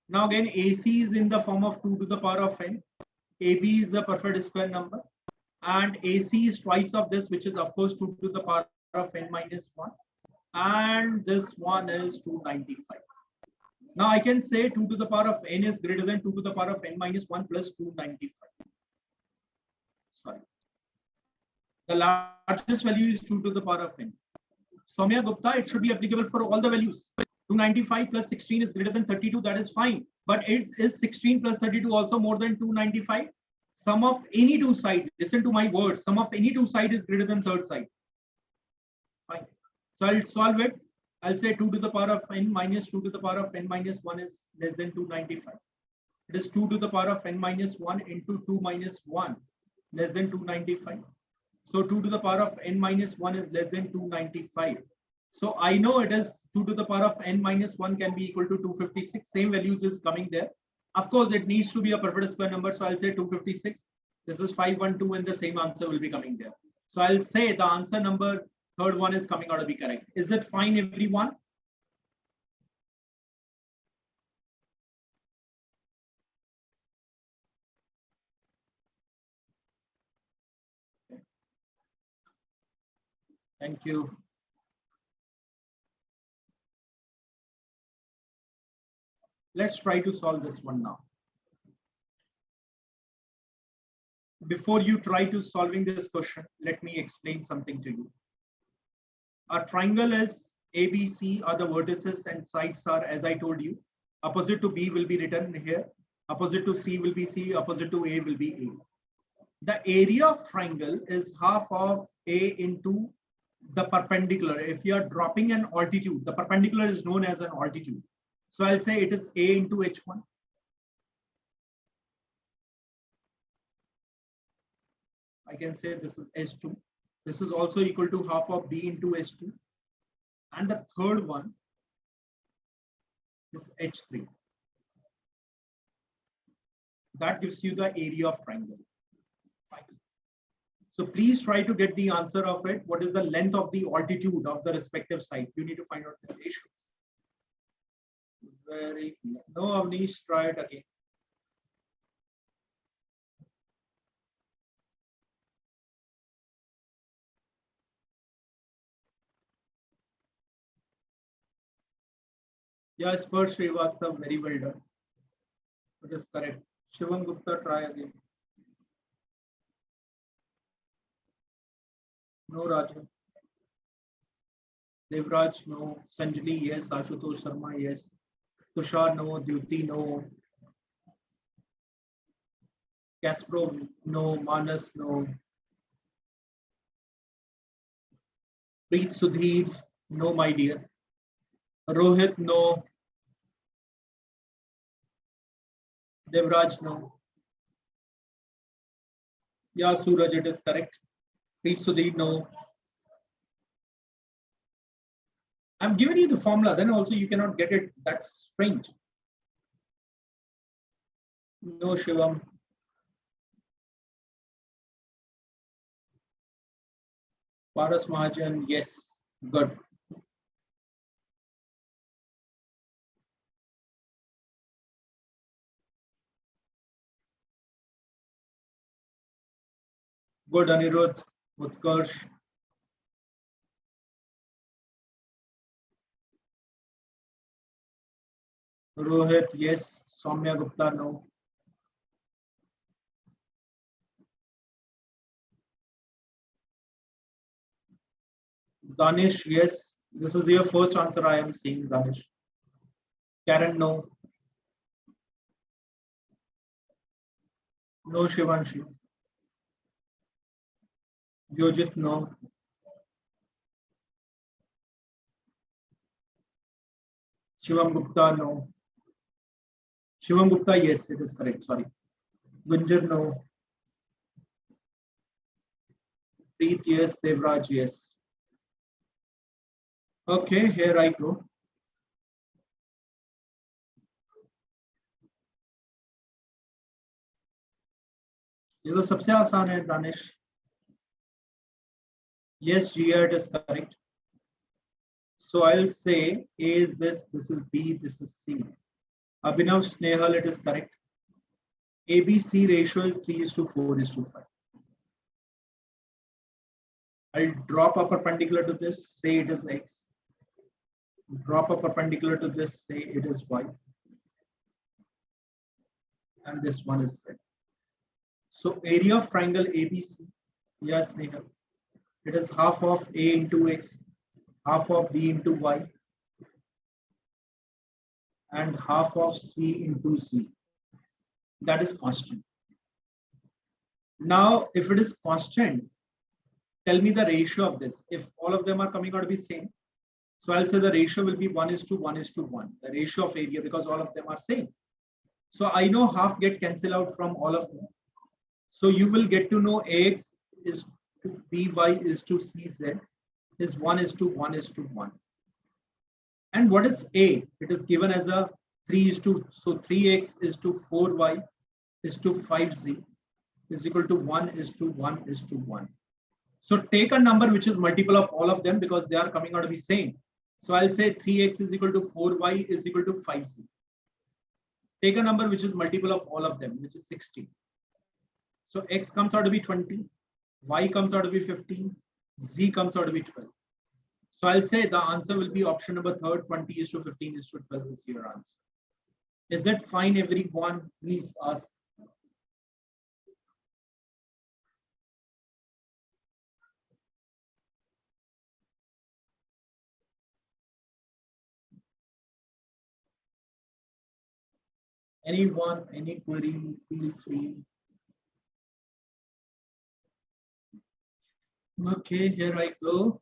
Now again, AC is in the form of 2 to the power of n. AB is the perfect square number, and AC is twice of this, which is of course 2 to the power of n minus 1, and this one is 295. Now I can say 2 to the power of n is greater than 2 to the power of n minus 1 plus 295. Sorry. The largest value is 2 to the power of n. Soumya Gupta, it should be applicable for all the values. 295 plus 16 is greater than 32, that is fine. But is 16 plus 32 also more than 295? Sum of any two side, listen to my words, sum of any two side is greater than third side. Fine. So I'll solve it. I'll say 2 to the power of n minus 2 to the power of n minus 1 is less than 295. It is 2 to the power of n minus 1 into 2 minus 1 less than 295. So 2 to the power of n minus 1 is less than 295. So I know it is 2 to the power of n minus 1 can be equal to 256. Same values is coming there. Of course, it needs to be a perfect square number. So I'll say 256. This is 512 and the same answer will be coming there. So I'll say the answer number third one is coming out to be correct. Is it fine, everyone? Thank you. Let's try to solve this one now. Before you try to solving this question, let me explain something to you. A triangle is ABC are the vertices and sides are, as I told you, opposite to B will be written here, opposite to C will be C, opposite to A will be A. The area of triangle is half of A into the perpendicular. If you are dropping an altitude, the perpendicular is known as an altitude. So I'll say it is A into H1. I can say this is H2. This is also equal to half of B into H2. And the third one is H3. That gives you the area of triangle. Fine. So please try to get the answer of it. What is the length of the altitude of the respective side? You need to find out the ratio. Very clear. No, Avnish, try it again. Yes, Spurs Srivastav, very well done. It is correct. Shivam Gupta, try again. No, Raju. Devraj, no. Sanjali, yes. Ashutosh Sharma, yes. Tushar, no. Dyuti, no. Kasparov, no. Manas, no. Preet Sudhir, no, my dear. Rohit, no. Devraj, no. Yeah, Suraj, it is correct. Preet Sudhir, no. I'm giving you the formula, then also you cannot get it. That's strange. No, Shivam. Paras Mahajan, yes. Good. Good, Anirudh. Utkarsh. Rohit, yes. Soumya Gupta, no. Danish, yes. This is your first answer I am seeing, Danish. Karen, no. No, Shivanshi. Yojit, no. Shivam Gupta, no. Shivam Gupta, yes, it is correct. Sorry. Gunjar, no. Preet, yes. Devraj, yes. Okay, here I go. ये तो सबसे आसान है, Danish. Yes, Gia, it is correct. So I'll say A is this is B, this is C. Abhinav Snehal, it is correct. ABC ratio is 3:4:5. I'll drop a perpendicular to this, say it is X. Drop a perpendicular to this, say it is Y. And this one is Z. So area of triangle ABC. Yes, Snehal. It is half of A into X, half of B into Y, and half of C into Z. That is constant. Now, if it is constant, tell me the ratio of this. If all of them are coming out to be same, so I'll say the ratio will be 1:1:1, the ratio of area, because all of them are same. So I know half get cancelled out from all of them. So you will get to know Ax is to By is to Cz is 1:1:1. And what is A? It is given as a 3:2. So 3x is to 4y is to 5z is equal to 1:1:1. So take a number which is multiple of all of them because they are coming out to be same. So I'll say 3x is equal to 4y is equal to 5z. Take a number which is multiple of all of them, which is 16. So x comes out to be 20, y comes out to be 15, z comes out to be 12. So I'll say the answer will be option number third, 20:15:12 is your answer. Is that fine, everyone? Please ask. Anyone, any query, feel free. Okay, here I go.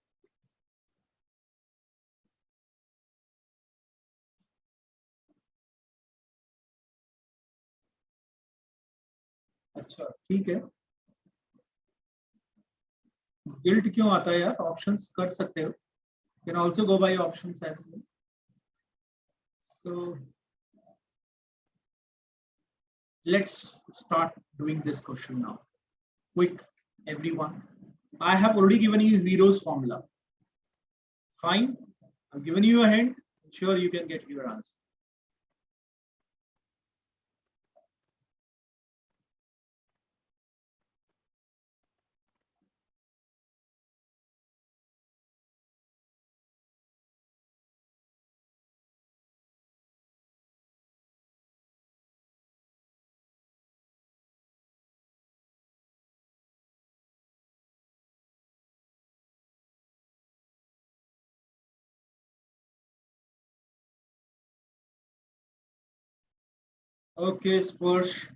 अच्छा ठीक है. Guilt क्यों आता है यार? Options कर सकते हो. Can also go by options as well. So let's start doing this question now. Quick, everyone. I have already given you Hero's formula. Fine. I've given you a hint. Sure, you can get your answer. Okay, Spursh.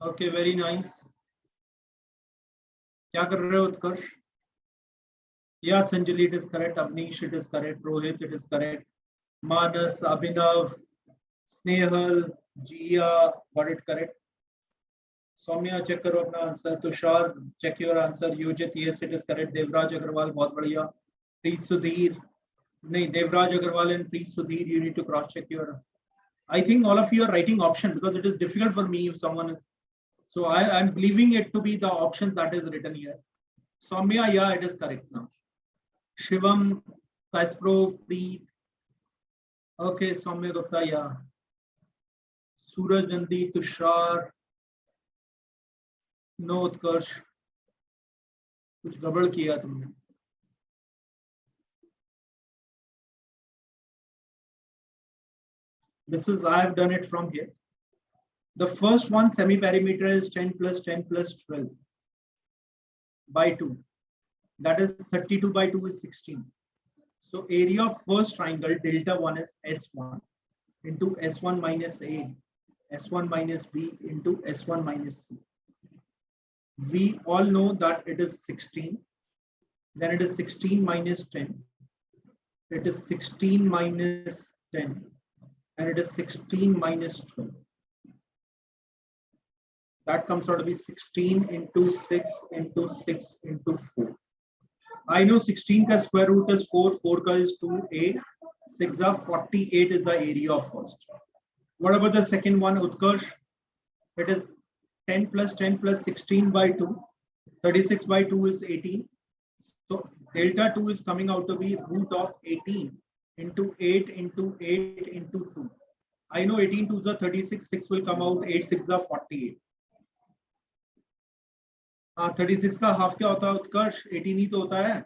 Okay, very nice. क्या कर रहे हो उत्कर्ष? Yeah, Sanjali, it is correct. Avnish, it is correct. Rohit, it is correct. Manas, Abhinav, Snehal, Jia, got it correct. Soumya, check करो अपना answer. Tushar, check your answer. Yujit, yes, it is correct. Devraj Agarwal, बहुत बढ़िया. प्रीत सुधीर, नहीं, Devraj Agarwal and Preet Sudhir, you need to cross check your. I think all of you are writing option because it is difficult for me if someone. So I am believing it to be the options that is written here. Soumya, yeah, it is correct now. Shivam, Kaspro, Preet. Okay, Soumya Gupta, yeah. Suraj Nandi, Tushar. No, Utkarsh. कुछ गड़बड़ किया तुमने. This is, I have done it from here. The first one, semi-perimeter, is 10 plus 10 plus 12 by 2. That is 32 by 2 is 16. So area of first triangle delta 1 is S1 into S1 minus A, S1 minus B into S1 minus C. We all know that it is 16. Then it is 16 minus 10. It is 16 minus 10. And it is 16 minus 12. That comes out to be 16 into 6 into 6 into 4. I know 16 का square root is 4, 4 का is 2, 8, 6 are 48 is the area of first. What about the second one, Utkarsh? It is 10 plus 10 plus 16 by 2. 36 by 2 is 18. So delta 2 is coming out to be root of 18 into 8 into 8 into 2. I know 18 2s are 36, 6 will come out, 8 6 are 48. 36 का half क्या होता है उत्कर्ष? 18 ही तो होता है.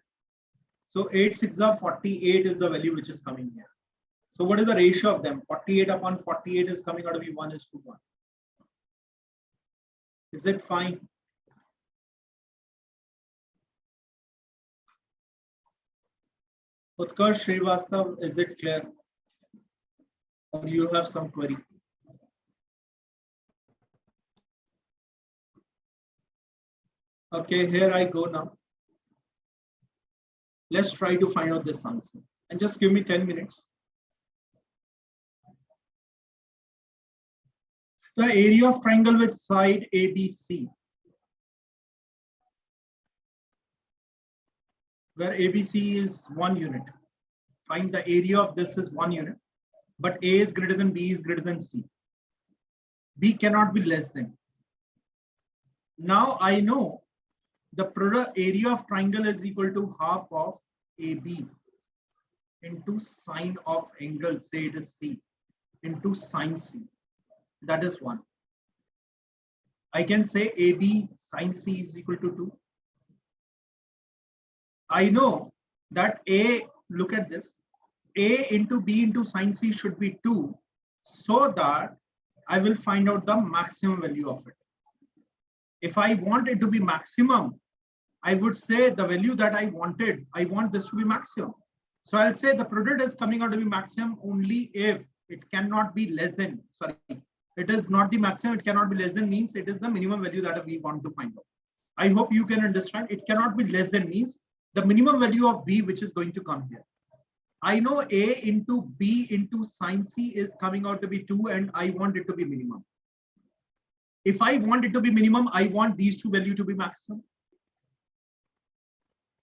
So 8 6 are 48 is the value which is coming here. So what is the ratio of them? 48 upon 48 is coming out to be 1:1. Is it fine? Utkarsh Srivastav, is it clear? Or you have some query? Okay, here I go now. Let's try to find out this answer. And just give me 10 minutes. The area of triangle with side ABC, where ABC is 1 unit. Find the area of this is 1 unit, but A is greater than B is greater than C. B cannot be less than. Now I know the product area of triangle is equal to half of AB into sine of angle, say it is C, into sine C. That is 1. I can say AB sine C is equal to 2. I know that A, look at this, A into B into sine C should be 2, so that I will find out the maximum value of it. If I want it to be maximum, I would say the value that I wanted, I want this to be maximum. So I'll say the product is coming out to be maximum only if it cannot be less than, sorry, it is not the maximum, it cannot be less than means it is the minimum value that we want to find out. I hope you can understand. It cannot be less than means the minimum value of B which is going to come here. I know A into B into sine C is coming out to be 2 and I want it to be minimum. If I want it to be minimum, I want these two values to be maximum.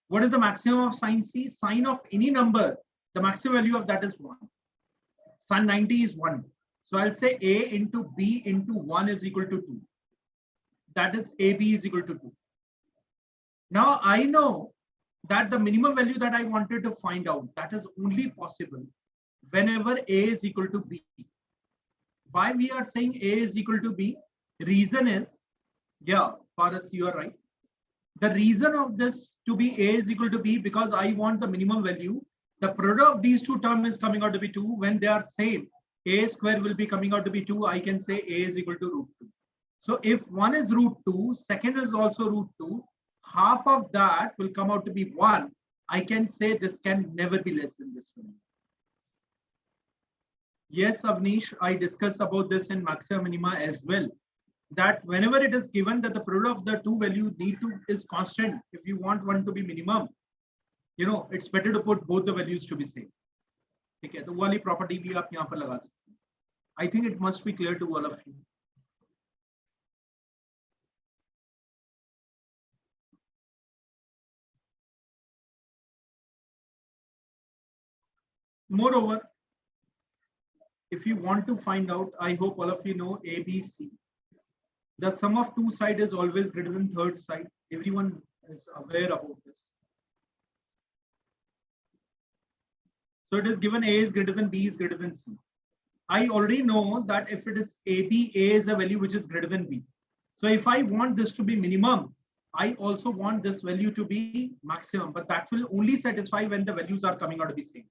What is the maximum of sine C? Sine of any number, the maximum value of that is 1. Sin 90 is 1. So I'll say A into B into 1 is equal to 2. That is AB is equal to 2. Now I know that the minimum value that I wanted to find out, that is only possible whenever A is equal to B. Why we are saying A is equal to B? Reason is, yeah, Paras, you are right. The reason of this to be A is equal to B because I want the minimum value. The product of these two terms is coming out to be 2. When they are same, A square will be coming out to be 2. I can say A is equal to root 2. So if one is root 2, second is also root 2, half of that will come out to be 1. I can say this can never be less than this one. Yes, Avnish, I discussed about this in maxima minima as well. That whenever it is given that the product of the two values need to is constant, if you want one to be minimum, you know, it's better to put both the values to be same. Okay, तो वाली property भी आप यहाँ पर लगा सकते हैं. I think it must be clear to all of you. Moreover, if you want to find out, I hope all of you know ABC. The sum of two sides is always greater than third side. Everyone is aware about this. So it is given A is greater than B is greater than C. I already know that if it is AB, A is a value which is greater than B. So if I want this to be minimum, I also want this value to be maximum, but that will only satisfy when the values are coming out to be same.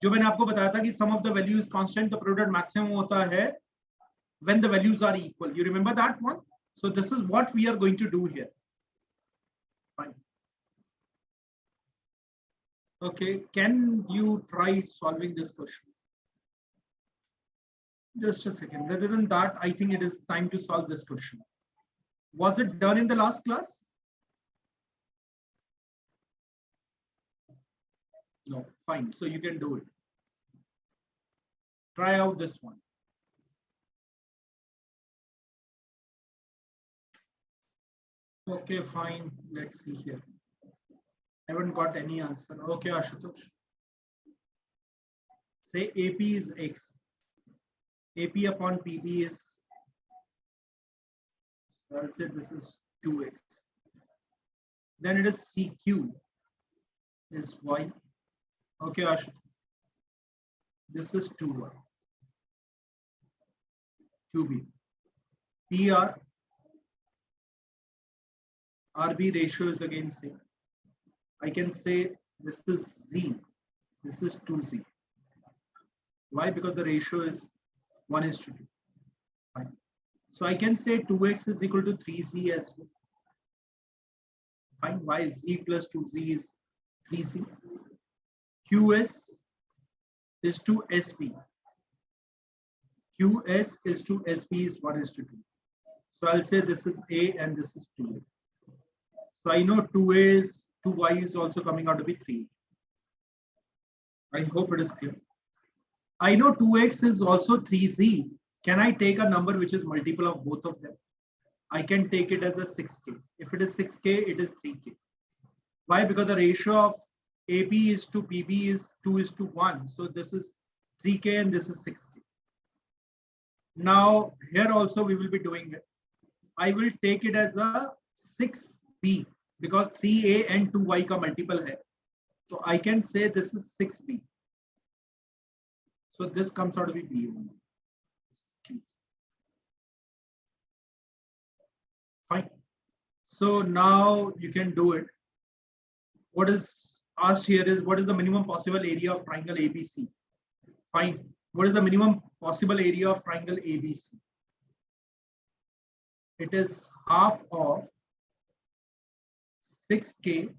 जो मैंने आपको बताया था कि sum of the value is constant, the product maximum होता है when the values are equal. You remember that one? So this is what we are going to do here. Fine. Okay, can you try solving this question? Just a second. Rather than that, I think it is time to solve this question. Was it done in the last class? No, fine. So you can do it. Try out this one. Okay, fine. Let's see here. I haven't got any answer. Okay, Ashutosh. Say AP is X. AP upon PB is, so I'll say this is 2X. Then it is CQ is Y. Okay, Ashutosh. This is 2Y. QB. PR, RB ratio is again same. I can say this is Z. This is 2Z. Why? Because the ratio is 1:2. Fine. So I can say 2x is equal to 3z as well. Fine. Why? Z plus 2z is 3z. QS is to SP. QS is to SP is 1:2. So I'll say this is A and this is 2A. So I know 2A is 2y is also coming out to be 3. I hope it is clear. I know 2x is also 3z. Can I take a number which is multiple of both of them? I can take it as a 6k. If it is 6k, it is 3k. Why? Because the ratio of AP is to PB is 2:1. So this is 3k and this is 6k. Now here also we will be doing it. I will take it as a 6b because 3a and 2y ka multiple hai. So I can say this is 6b. So this comes out to be b. Fine. So now you can do it. What is asked here is what is the minimum possible area of triangle ABC? Fine. What is the minimum possible area of triangle ABC? It is half of 6k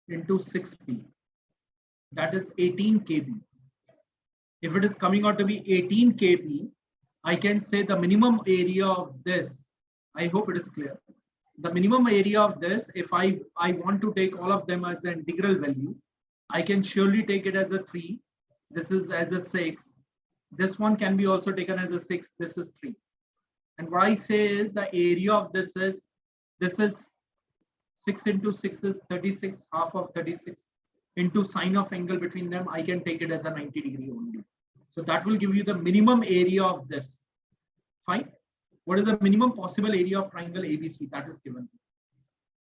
into 6p. That is 18 kb. If it is coming out to be 18 kb, I can say the minimum area of this. I hope it is clear. The minimum area of this, if I want to take all of them as an integral value, I can surely take it as a 3. This is as a 6. This one can be also taken as a 6. This is 3. And what I say is the area of this is 6 into 6 is 36, half of 36 into sine of angle between them. I can take it as a 90 degree only. So that will give you the minimum area of this. Fine. What is the minimum possible area of triangle ABC? That is given.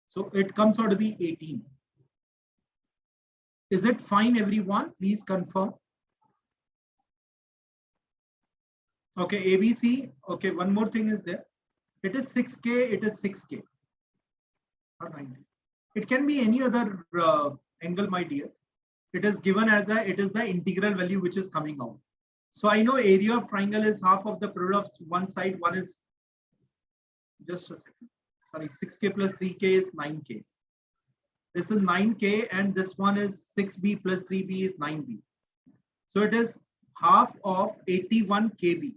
So it comes out to be 18. Is it fine, everyone? Please confirm. Okay, ABC. Okay, one more thing is there. It is 6k. It is 6k. Not 90. It can be any other angle, my dear. It is given as it is the integral value which is coming out. So I know area of triangle is half of the product of one side. One is just a second. Sorry, 6k plus 3k is 9k. This is 9k and this one is 6b plus 3b is 9b. So it is half of 81 kb.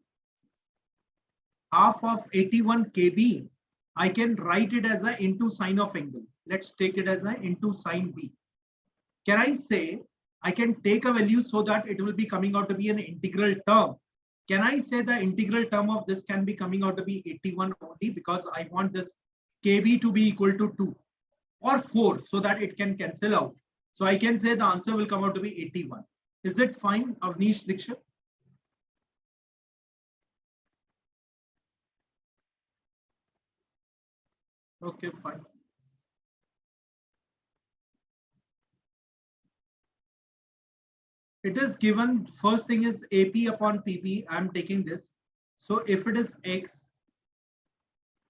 Half of 81 kb, I can write it as a into sine of angle. Let's take it as a into sine b. Can I say I can take a value so that it will be coming out to be an integral term? Can I say the integral term of this can be coming out to be 81 only because I want this kb to be equal to 2 or 4 so that it can cancel out. So I can say the answer will come out to be 81. Is it fine, Avnish Dikshit? Okay, fine. It is given, first thing is AP upon PP. I am taking this. So if it is X,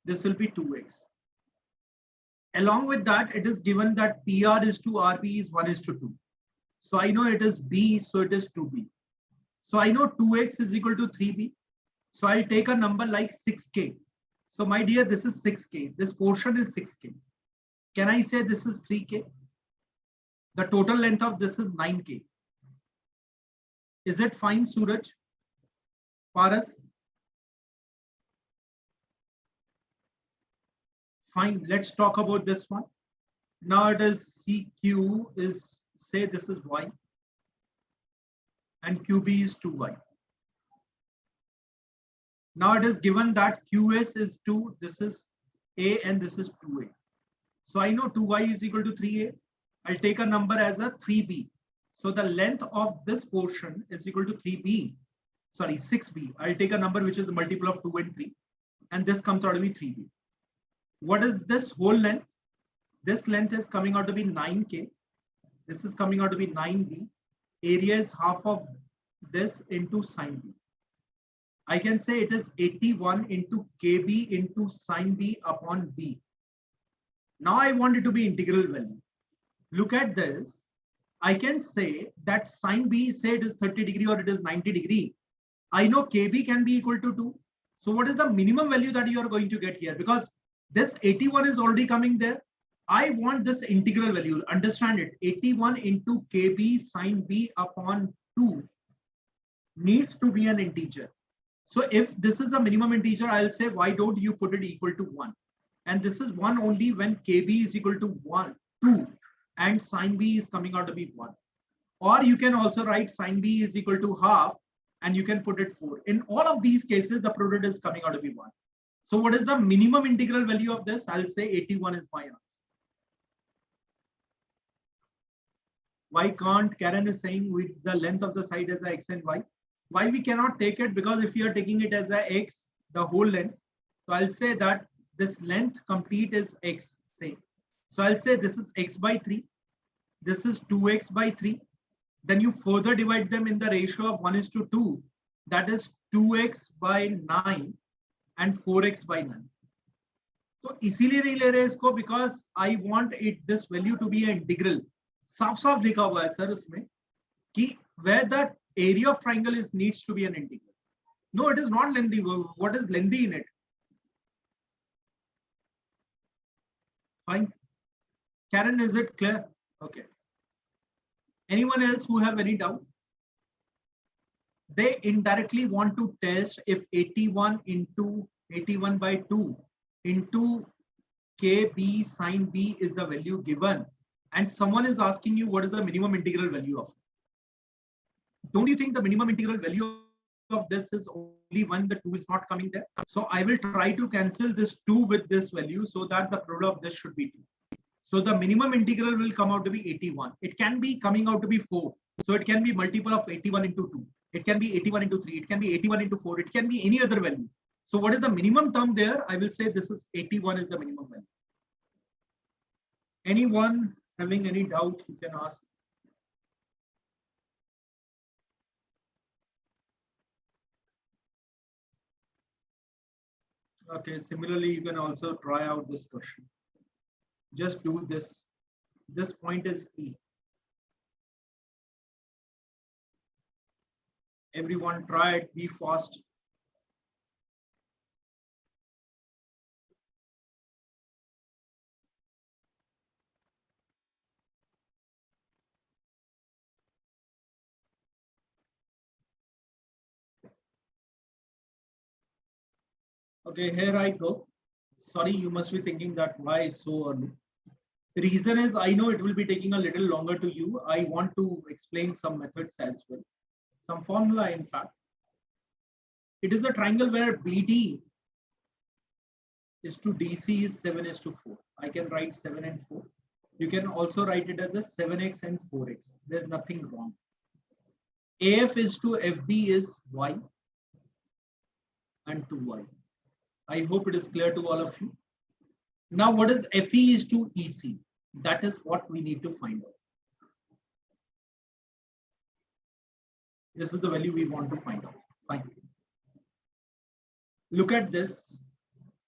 this will be 2X. Along with that, it is given that PR is to RB is 1:2. So I know it is B, so it is 2B. So I know 2X is equal to 3B. So I'll take a number like 6K. So my dear, this is 6K. This portion is 6K. Can I say this is 3K? The total length of this is 9K. Is it fine, Suraj? Paras? Fine. Let's talk about this one. Now it is CQ is, say this is Y and QB is 2Y. Now it is given that QS is 2, this is A and this is 2A. So I know 2Y is equal to 3A. I'll take a number as a 3b. So the length of this portion is equal to 3b, sorry, 6b. I'll take a number which is a multiple of 2 and 3, and this comes out to be 3b. What is this whole length? This length is coming out to be 9k. This is coming out to be 9b. Area is half of this into sine b. I can say it is 81 into kb into sine b upon b. Now I want it to be integral value. Look at this. I can say that sine b, say it is 30 degree or it is 90 degree. I know kb can be equal to 2. So what is the minimum value that you are going to get here? Because this 81 is already coming there. I want this integral value. Understand it. 81 into kb sine b upon 2 needs to be an integer. So if this is a minimum integer, I'll say, why don't you put it equal to 1? And this is 1 only when kb is equal to 2 and sine b is coming out to be 1. Or you can also write sine b is equal to half and you can put it 4. In all of these cases, the product is coming out to be 1. So what is the minimum integral value of this? I'll say 81 is my answer. Why can't? Karen is saying with the length of the side as a x and y. Why we cannot take it? Because if you are taking it as a x, the whole length, so I'll say that this length complete is x, say. So I'll say this is x by 3. This is 2x by 3. Then you further divide them in the ratio of 1:2. That is 2x by 9 and 4x by 9. So इसीलिए नहीं ले रहे इसको because I want it this value to be an integral. साफ साफ लिखा हुआ है सर उसमें कि where the area of triangle is needs to be an integral. No, it is not lengthy. What is lengthy in it? Fine. Karen, is it clear? Okay. Anyone else who have any doubt? They indirectly want to test if 81 by 2 into kb sine b is a value given, and someone is asking you what is the minimum integral value of it. Don't you think the minimum integral value of this is only when the 2 is not coming there? So I will try to cancel this 2 with this value so that the product of this should be 2. So the minimum integral will come out to be 81. It can be coming out to be 4. So it can be multiple of 81 into 2. It can be 81 into 3. It can be 81 into 4. It can be any other value. So what is the minimum term there? I will say this is 81 is the minimum value. Anyone having any doubt, you can ask. Okay, similarly, you can also try out this question. Just do this. This point is E. Everyone try it, be fast. Okay, here I go. Sorry, you must be thinking that why so early. The reason is I know it will be taking a little longer to you. I want to explain some methods as well. Some formula, in fact. It is a triangle where BD is to DC is 7:4. I can write 7 and 4. You can also write it as a 7x and 4x. There's nothing wrong. AF is to FB is Y and to Y. I hope it is clear to all of you. Now, what is FE is to EC? That is what we need to find out. This is the value we want to find out. Fine. Look at this.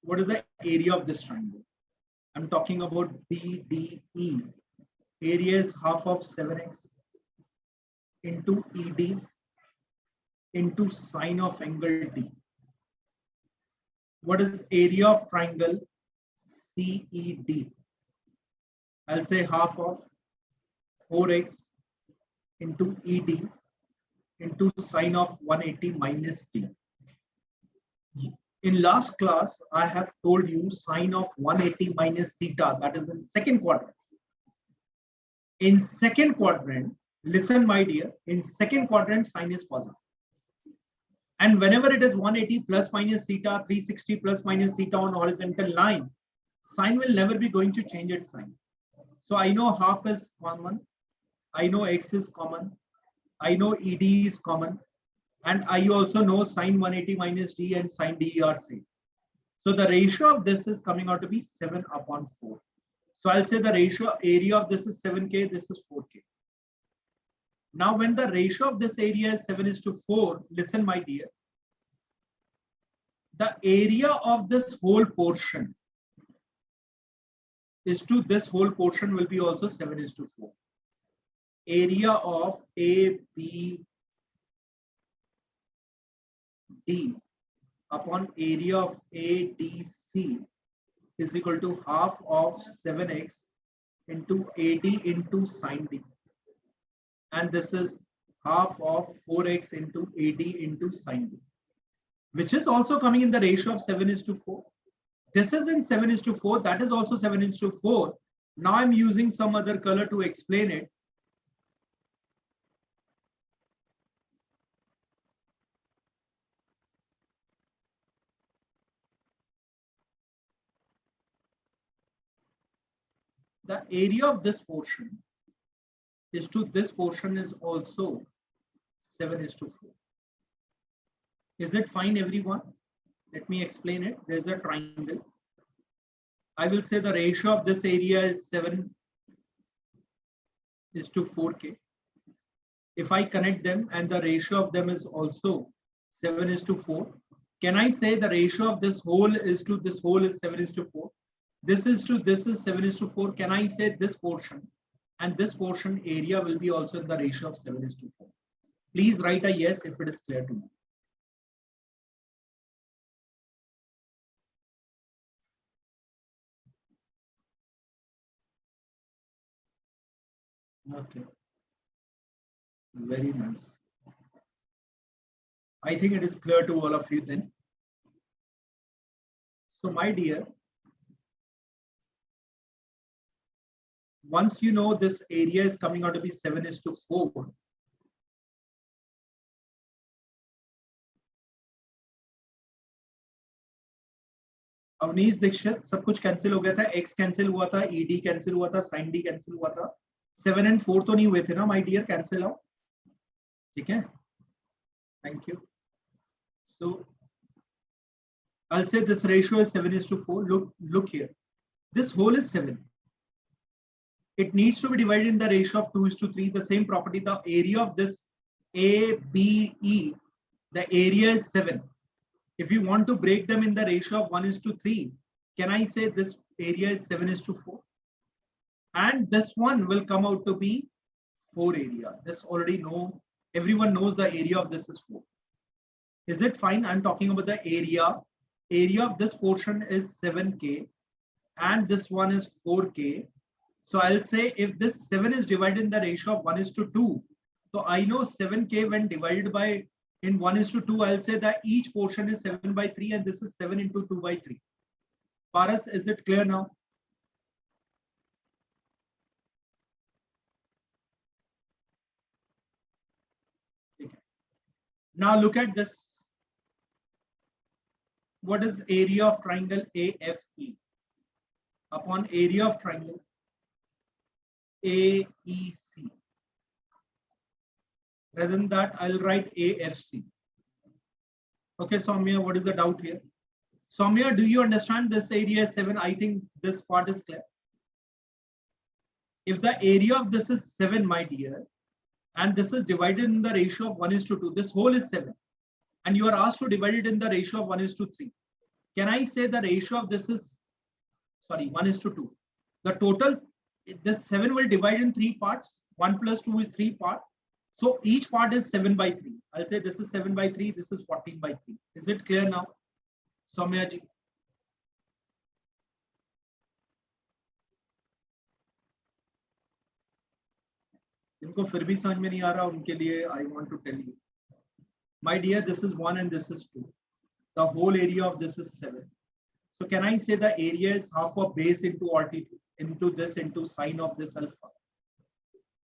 What is the area of this triangle? I'm talking about BDE. Area is half of 7x into ED into sine of angle D. What is area of triangle CED? I'll say half of 4x into ED into sine of 180 minus D. In last class, I have told you sine of 180 minus theta, that is in second quadrant. In second quadrant, listen my dear, in second quadrant sine is positive. And whenever it is 180 plus minus theta, 360 plus minus theta on horizontal line, sine will never be going to change its sign. So I know half is common. I know x is common. I know ED is common. And I also know sine 180 minus d and sine d are same. So the ratio of this is coming out to be 7 upon 4. So I'll say the ratio area of this is 7K, this is 4K. Now when the ratio of this area is 7:4, listen my dear, the area of this whole portion is to this whole portion will be also 7:4. Area of A, B, D upon area of A, D, C is equal to half of 7x into AD into sine D. And this is half of 4x into AD into sine D, which is also coming in the ratio of 7:4. This is in 7:4. That is also 7:4. Now I'm using some other color to explain it. The area of this portion is to this portion is also 7:4. Is it fine, everyone? Let me explain it. There's a triangle. I will say the ratio of this area is 7:4K. If I connect them and the ratio of them is also 7:4, can I say the ratio of this whole is to this whole is 7:4? This is to this is 7:4. Can I say this portion and this portion area will be also in the ratio of 7:4? Please write a yes if it is clear to you. Okay, very nice. I think it is clear to all of you then. So my dear, once you know this area is coming out to be 7:4, Awanish Dixit सब कुछ cancel हो गया था, x cancel हुआ था, ed cancel हुआ था, sin d cancel हुआ था, 7 and 4 तो नहीं हुए थे ना माय डियर, कैंसिल आउट. ठीक है, thank you. So I'll say this ratio is 7:4. Look here, this whole is 7. It needs to be divided in the ratio of 2:3. The same property, the area of this A, B, E, the area is 7. If you want to break them in the ratio of 1:3, can I say this area is 7:4? And this one will come out to be 4 area. This already know, everyone knows the area of this is 4. Is it fine? I'm talking about the area. Area of this portion is 7K and this one is 4K. So I'll say if this 7 is divided in the ratio of 1:2, so I know 7K when divided by in 1:2, I'll say that each portion is 7/3 and this is 7 into 2/3. Paras, is it clear now? Okay. Now look at this. What is area of triangle AFE upon area of triangle AEC? Rather than that, I'll write AFC. Okay, Soumya, what is the doubt here? Soumya, do you understand this area is 7? I think this part is clear. If the area of this is 7, my dear, and this is divided in the ratio of 1:2, this whole is 7. And you are asked to divide it in the ratio of 1:3. Can I say the ratio of this is, sorry, 1:2? The total, this 7 will divide in 3 parts. 1 plus 2 is 3 parts. So each part is 7/3. I'll say this is 7/3, this is 14/3. Is it clear now, Soumya ji? इनको फिर भी समझ में नहीं आ रहा, उनके लिए I want to tell you. My dear, this is 1 and this is 2. The whole area of this is 7. So can I say the area is half of base into altitude into this into sine of this alpha?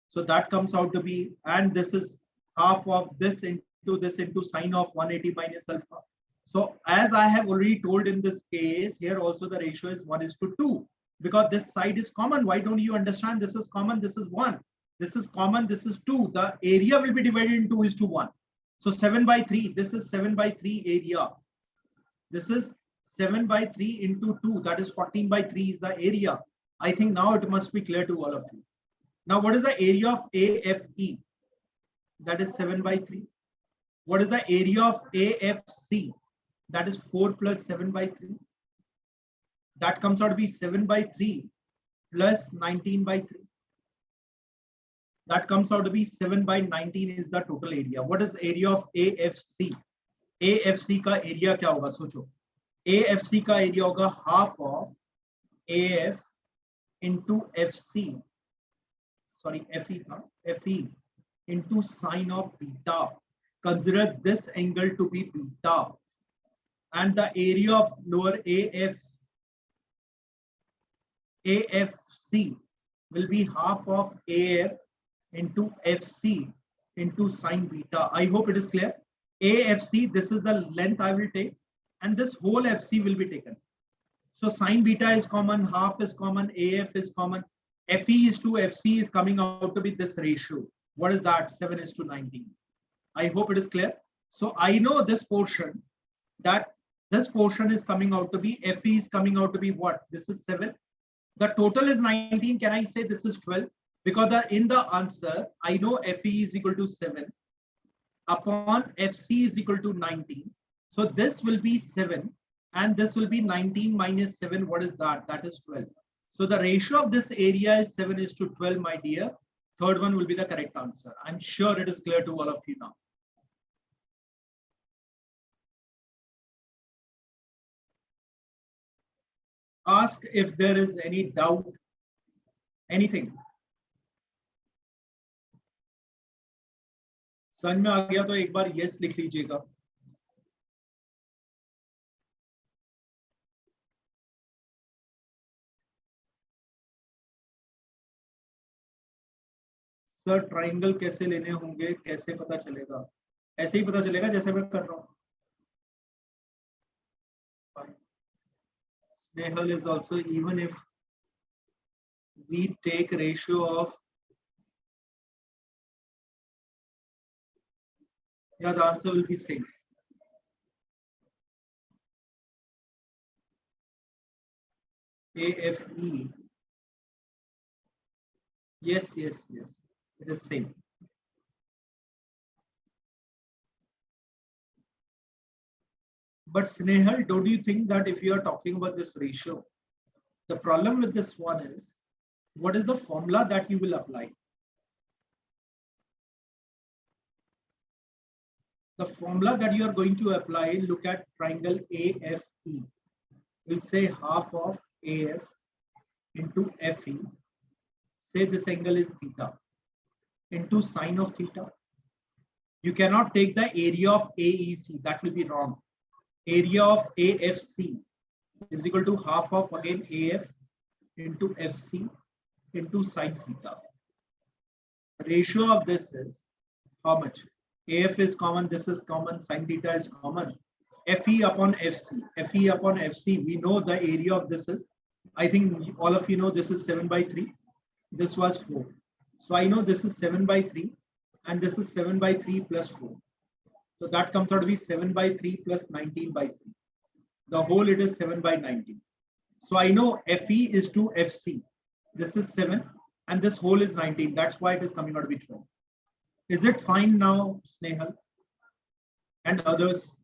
So that comes out to be, and this is half of this into sine of 180 minus alpha. So as I have already told in this case, here also the ratio is 1:2. because this side is common. Why don't you understand? This is common, this is 1. This is common, this is 2. The area will be divided into 2:1. So 7 by 3, this is 7 by 3 area. This is 7 by 3 into 2, that is 14 by 3 is the area. I think now it must be clear to all of you. Now what is the area of AFE? That is 7 by 3. What is the area of AFC? That is 4 plus 7 by 3. That comes out to be 7 by 3 plus 19 by 3. That comes out to be 7 by 19 is the total area. What is area of AFC? AFC का area क्या होगा सोचो. AFC का area होगा half of AF into FC. Sorry, FE था. FE into sine of beta. Consider this angle to be beta. And the area of lower AFC will be half of AF into FC into sine beta. I hope it is clear. AFC, this is the length I will take, and this whole FC will be taken. So sine beta is common, half is common, AF is common. FE is to FC is coming out to be this ratio. What is that? 7:19. I hope it is clear. So I know this portion, that this portion is coming out to be, FE is coming out to be what? This is 7. The total is 19. Can I say this is 12? Because in the answer, I know FE is equal to 7 upon FC is equal to 19. So this will be 7 and this will be 19 minus 7. What is that? That is 12. So the ratio of this area is 7:12, my dear. Third one will be the correct answer. I'm sure it is clear to all of you now. Ask if there is any doubt, anything. समझ में आ गया तो एक बार yes लिख लीजिएगा. Sir triangle कैसे लेने होंगे, कैसे पता चलेगा? ऐसे ही पता चलेगा जैसे मैं कर रहा हूँ. Snehal is also, even if we take ratio of, yeah, the answer will be same. AFE. Yes, yes, yes. It is same. But Snehal, don't you think that if you are talking about this ratio, the problem with this one is, what is the formula that you will apply? The formula that you are going to apply, look at triangle AFE. We'll say half of AF into FE. Say this angle is theta into sine of theta. You cannot take the area of AEC. That will be wrong. Area of AFC is equal to half of again AF into FC into sine theta. Ratio of this is how much? AF is common, this is common, sine theta is common. FE upon FC. FE upon FC, we know the area of this is, I think all of you know this is 7 by 3. This was 4. So I know this is 7 by 3 and this is 7 by 3 plus 4. So that comes out to be 7 by 3 plus 19 by 3. The whole it is 7 by 19. So I know FE is to FC. This is 7 and this whole is 19. That's why it is coming out to be 12. Is it fine now, Snehal and others?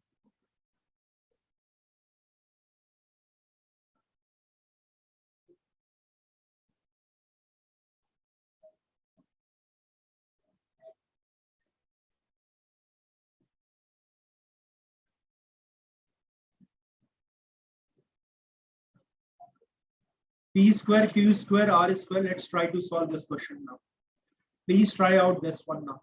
P square, Q square, R square. Let's try to solve this question now. Please try out this one now.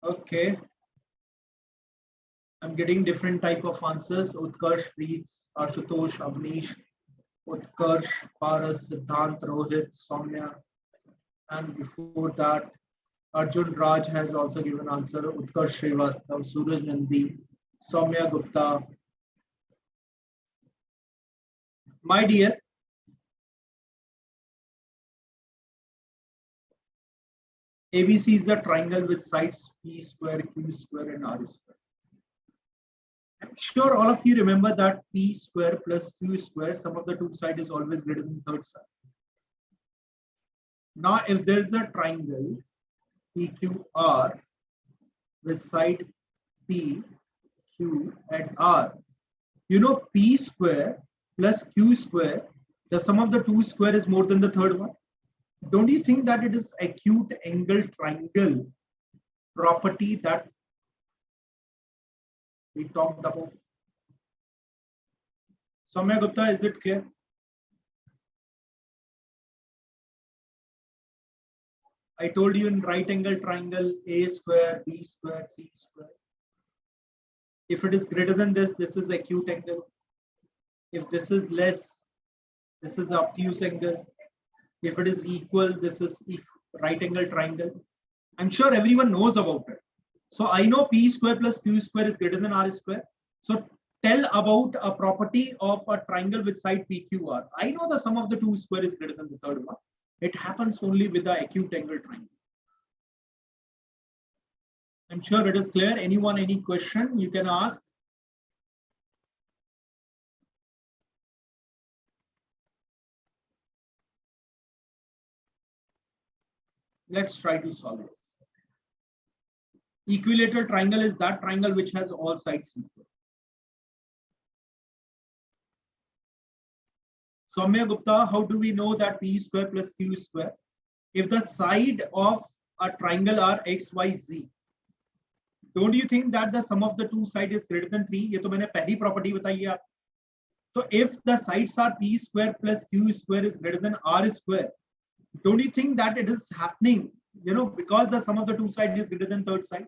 Okay. I'm getting different type of answers. Utkarsh, Preet, Ashutosh, Avnish, Utkarsh, Paras, Siddhant, Rohit, Soumya, and before that, Arjun Raj has also given answer. Utkarsh Srivastav, Suraj Nandi, Soumya Gupta. My dear, ABC is a triangle with sides P square, Q square, and R square. I'm sure all of you remember that P square plus Q square, sum of the two sides is always greater than third side. Now, if there is a triangle PQR with side P, Q, and R, you know P square plus Q square, the sum of the two square is more than the third one. Don't you think that it is acute angle triangle property that we talked about? Soumya Gupta, is it clear? I told you in right angle triangle, A square, B square, C square. If it is greater than this is acute angle. If this is less, this is obtuse angle. If it is equal, this is right angle triangle. I'm sure everyone knows about it. So I know P square plus Q square is greater than R square. So tell about a property of a triangle with side PQR. I know the sum of the two square is greater than the third one. It happens only with the acute angle triangle. I'm sure it is clear. Anyone, any question you can ask? Let's try to solve this. Equilateral triangle is that triangle which has all sides equal. Soumya Gupta, how do we know that P square plus Q square? If the side of a triangle are x, y, z, don't you think that the sum of the two sides is greater than 3? ये तो मैंने पहली property बताई है आप. So if the sides are P square plus Q square is greater than R square, don't you think that it is happening, because the sum of the two sides is greater than third side?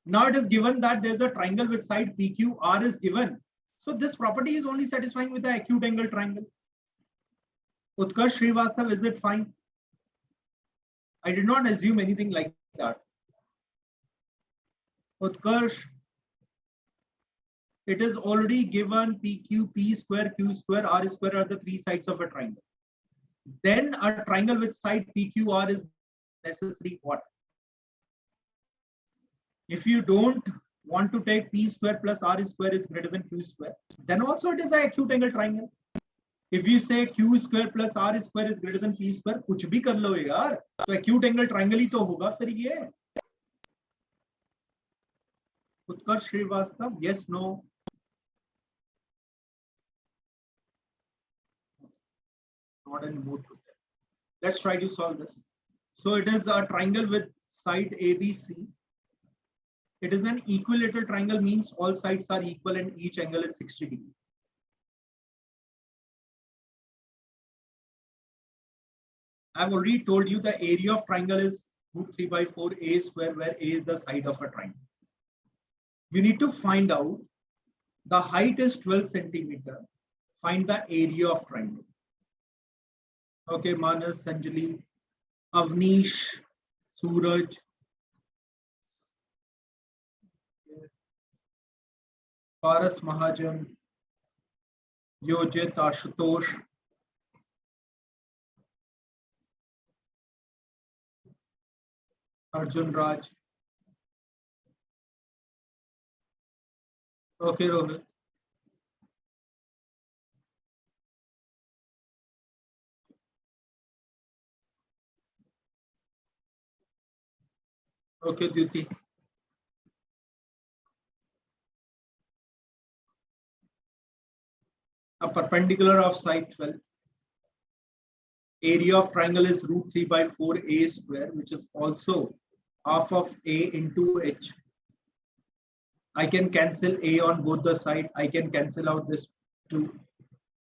Now it is given that there's a triangle with side PQR is given. So this property is only satisfying with the acute angle triangle. Utkarsh Srivastav, is it fine? I did not assume anything like that. Utkarsh, it is already given PQ, P square, Q square, R square are the three sides of a triangle. Then a triangle with side PQR is necessary what? If you don't want to take P square plus R square is greater than Q square, then also it is an acute angle triangle. If you say Q square plus R square is greater than P square, कुछ भी कर लो यार, तो acute angle triangle ही तो होगा फिर ये. Utkarsh Srivastav, yes, no. Not in mood to tell. Let's try to solve this. So it is a triangle with side ABC. It is an equilateral triangle, means all sides are equal and each angle is 60 degrees. I've already told you the area of triangle is root 3 by 4 a square, where a is the side of a triangle. You need to find out the height is 12 centimeter. Find the area of triangle. Okay, Manas, Sanjali, Avnish, Suraj. Paras Mahajan, Yojit, Ashutosh, Arjun Raj. Okay, Rohit. Okay, Dyuti. A perpendicular of side 12. Area of triangle is root 3 by 4 a square, which is also half of a into h. I can cancel a on both the side. I can cancel out this 2.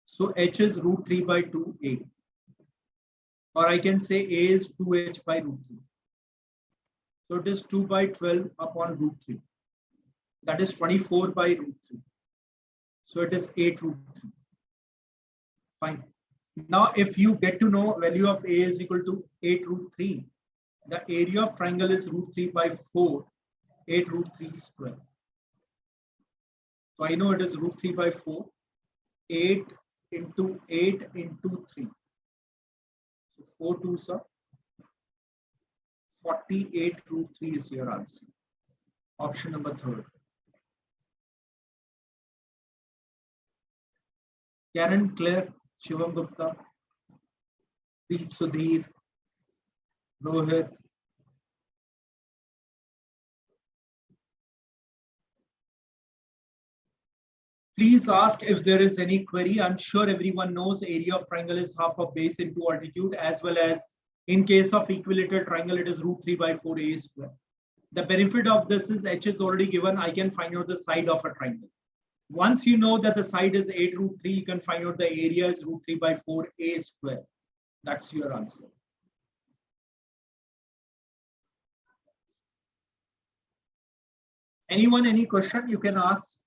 So h is root 3 by 2a. Or I can say a is 2h by root 3. So it is 2 by 12 upon root 3. That is 24 by root 3. So it is 8 root 3. Fine. Now, if you get to know value of A is equal to 8 root 3, the area of triangle is root 3 by 4, 8 root 3 square. So I know it is root 3 by 4, 8 into 8 into 3. So 4 2s are 48 root 3 is your answer. Option number 3rd. Karen, Claire, Shivam Gupta, P. Sudhir, Rohit. Please ask if there is any query. I'm sure everyone knows area of triangle is half of base into altitude, as well as in case of equilateral triangle, it is root 3 by 4a square. The benefit of this is h is already given. I can find out the side of a triangle. Once you know that the side is 8 root 3, you can find out the area is root 3 by 4a square. That's your answer. Anyone, any question you can ask?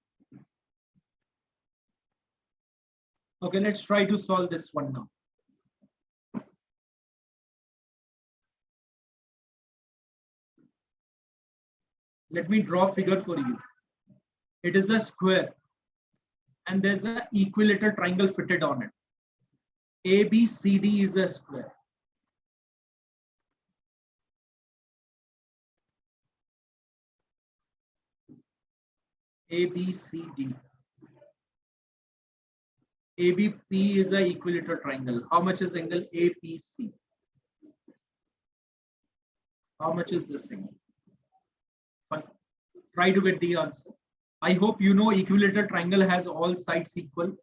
Okay, let's try to solve this one now. Let me draw a figure for you. It is a square and there's an equilateral triangle fitted on it. ABCD is a square. ABCD. ABP is an equilateral triangle. How much is angle APC? How much is this angle? Fine. Try to get the answer. I hope you know equilateral triangle has all sides equal.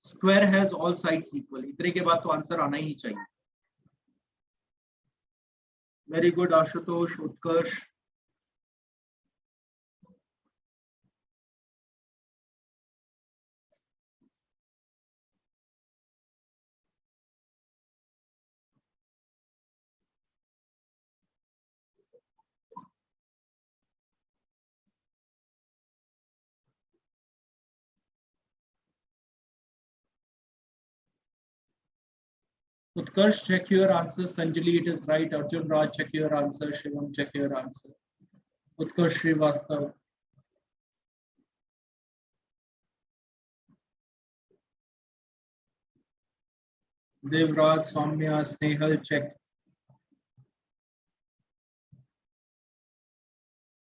Square has all sides equal. इतने के बाद तो answer आना ही चाहिए. Very good, Ashutosh, Utkarsh. Utkarsh, check your answer. Sanjali, it is right. Arjun Raj, check your answer. Shivam, check your answer. Utkarsh Srivastav. Devraj, Soumya, Snehal, check.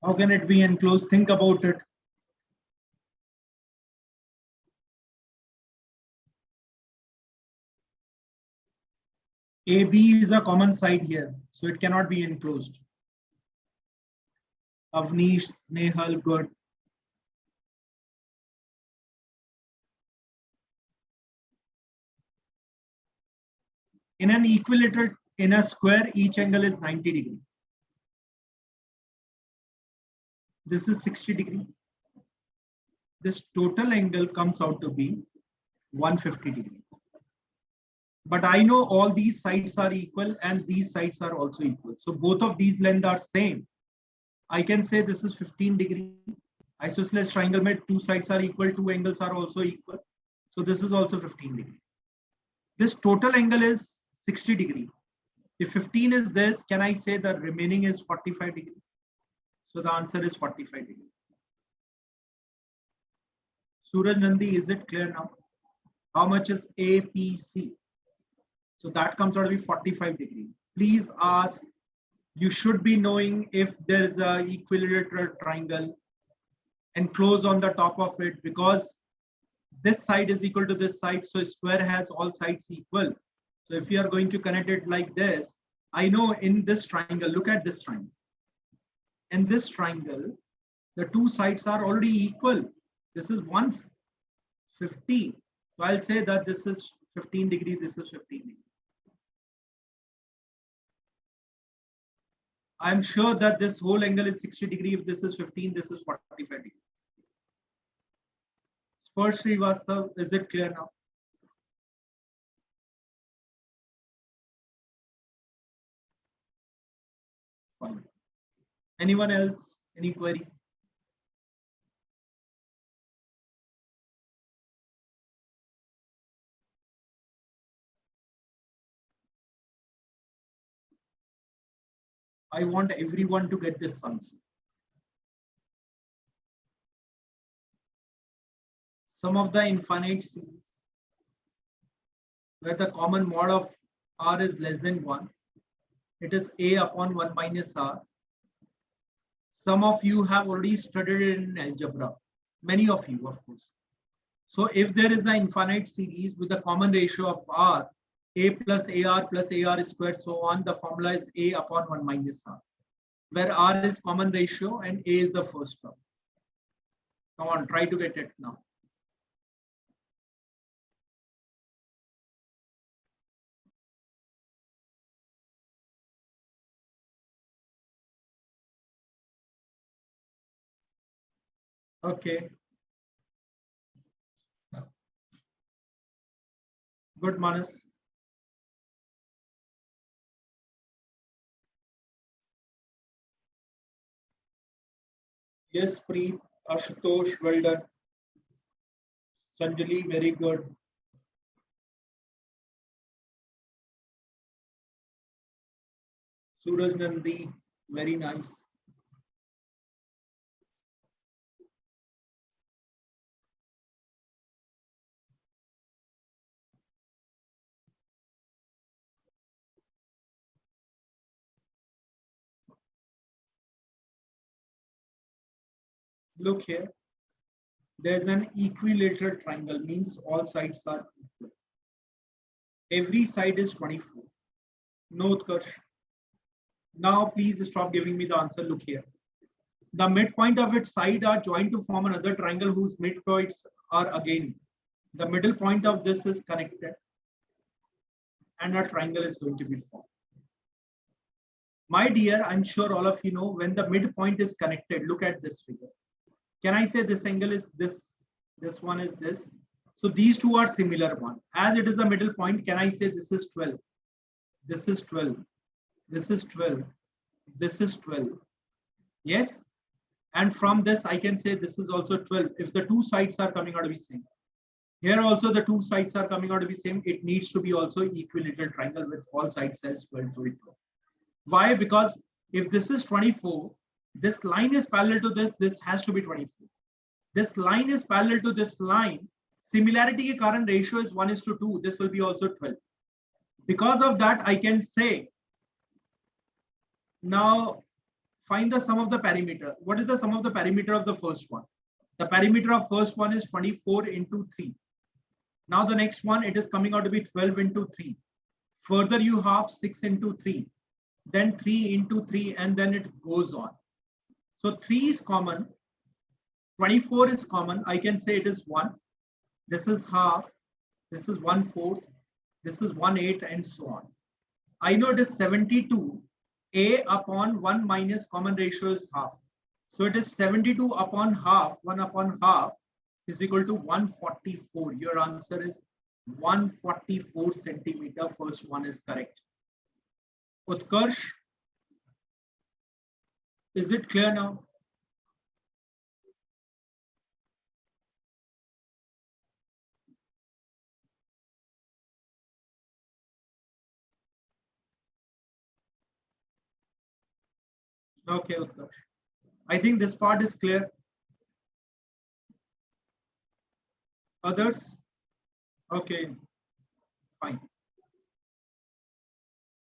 How can it be enclosed? Think about it. AB is a common side here, so it cannot be enclosed. Avnish, Snehal, good. In an equilateral, in a square, each angle is 90 degree. This is 60 degree. This total angle comes out to be 150 degree. But I know all these sides are equal and these sides are also equal. So both of these lengths are same. I can say this is 15 degree. Isosceles triangle made two sides are equal, two angles are also equal. So this is also 15 degree. This total angle is 60 degree. If 15 is this, can I say the remaining is 45 degree? So the answer is 45 degree. Suraj Nandi, is it clear now? How much is APC? So that comes out to be 45 degree. Please ask, you should be knowing if there is a equilateral triangle enclosed on the top of it, because this side is equal to this side. So square has all sides equal. So if you are going to connect it like this, I know in this triangle, look at this triangle. In this triangle, the two sides are already equal. This is 150. So I'll say that this is 15 degrees, this is 15 degrees. I'm sure that this whole angle is 60 degree. If this is 15, this is 45 degree. Spurs Srivastav, is it clear now? Fine. Anyone else? Any query? I want everyone to get this answer. Sum of the infinite series where the common mod of r is less than 1. It is a upon 1 minus r. Some of you have already studied it in algebra. Many of you, of course. So if there is an infinite series with a common ratio of r, a plus ar squared, so on, the formula is a upon 1 minus r, where r is common ratio and a is the first term. Come on, try to get it now. Okay. Good, Manas. Yes, Preet, Ashutosh, well done. Sanjali, very good. Suraj Nandi, very nice. Look here. There's an equilateral triangle, means all sides are equal. Every side is 24. No, Utkarsh. Now, please stop giving me the answer. Look here. The midpoint of its side are joined to form another triangle whose midpoints are again. The middle point of this is connected and a triangle is going to be formed. My dear, I'm sure all of you know when the midpoint is connected, look at this figure. Can I say this angle is this one is this? So these two are similar one. As it is a middle point, can I say this is 12? This is 12. This is 12. This is 12. Yes? And from this, I can say this is also 12. If the two sides are coming out to be same. Here also the two sides are coming out to be same. It needs to be also equilateral triangle with all sides as 12 to 12. Why? Because if this is 24, this line is parallel to this, this has to be 24. This line is parallel to this line. Similarity ke karan ratio is 1:2. This will be also 12. Because of that, I can say, now find the sum of the perimeter. What is the sum of the perimeter of the first one? The perimeter of first one is 24 into 3. Now the next one, it is coming out to be 12 into 3. Further you have 6 into 3. Then 3 into 3 and then it goes on. So 3 is common. 24 is common. I can say it is 1. This is half. This is 1/4. This is 1/8 and so on. I know it is 72. A upon 1 minus common ratio is half. So it is 72 upon half, 1 upon half is equal to 144. Your answer is 144 centimeter. First one is correct. Utkarsh, is it clear now? Okay, Utkarsh. I think this part is clear. Others? Okay, fine.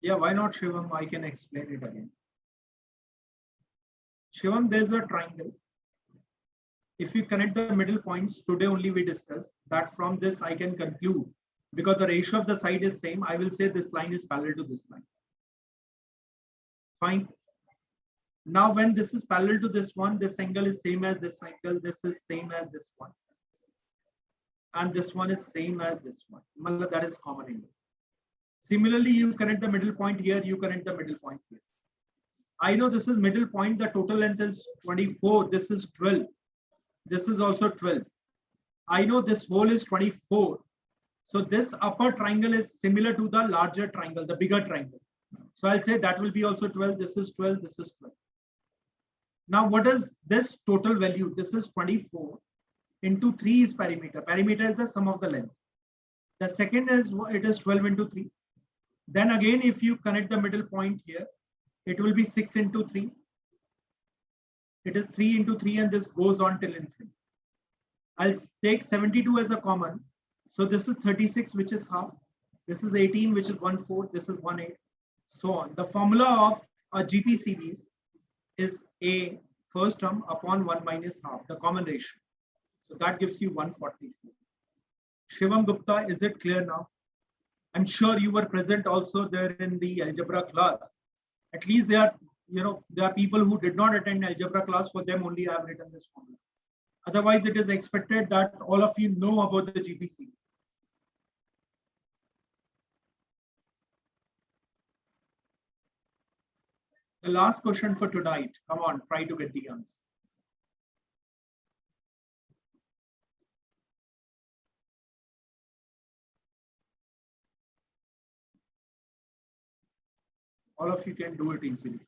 Yeah, why not, Shivam? I can explain it again. Shivam, there's a triangle. If you connect the middle points, today only we discussed that from this I can conclude, because the ratio of the side is same, I will say this line is parallel to this line. Fine. Now when this is parallel to this one, this angle is same as this angle, this is same as this one. And this one is same as this one. That is common angle. Similarly, you connect the middle point here, you connect the middle point here. I know this is middle point, the total length is 24, this is 12. This is also 12. I know this whole is 24. So this upper triangle is similar to the larger triangle, the bigger triangle. So I'll say that will be also 12, this is 12, this is 12. Now, what is this total value? This is 24 into 3 is perimeter. Perimeter is the sum of the length. The second is, it is 12 into 3. Then again, if you connect the middle point here, it will be 6 into 3. It is 3 into 3, and this goes on till infinity. I'll take 72 as a common. So this is 36, which is half. This is 18, which is 1/4. This is 1/8. So on. The formula of a GP series is A first term upon 1 minus half, the common ratio. So that gives you 144. Shivam Gupta, is it clear now? I'm sure you were present also there in the algebra class. At least there are people who did not attend algebra class. For them only I have written this formula. Otherwise, it is expected that all of you know about the GP series. The last question for tonight. Come on, try to get the answer. All of you can do it easily.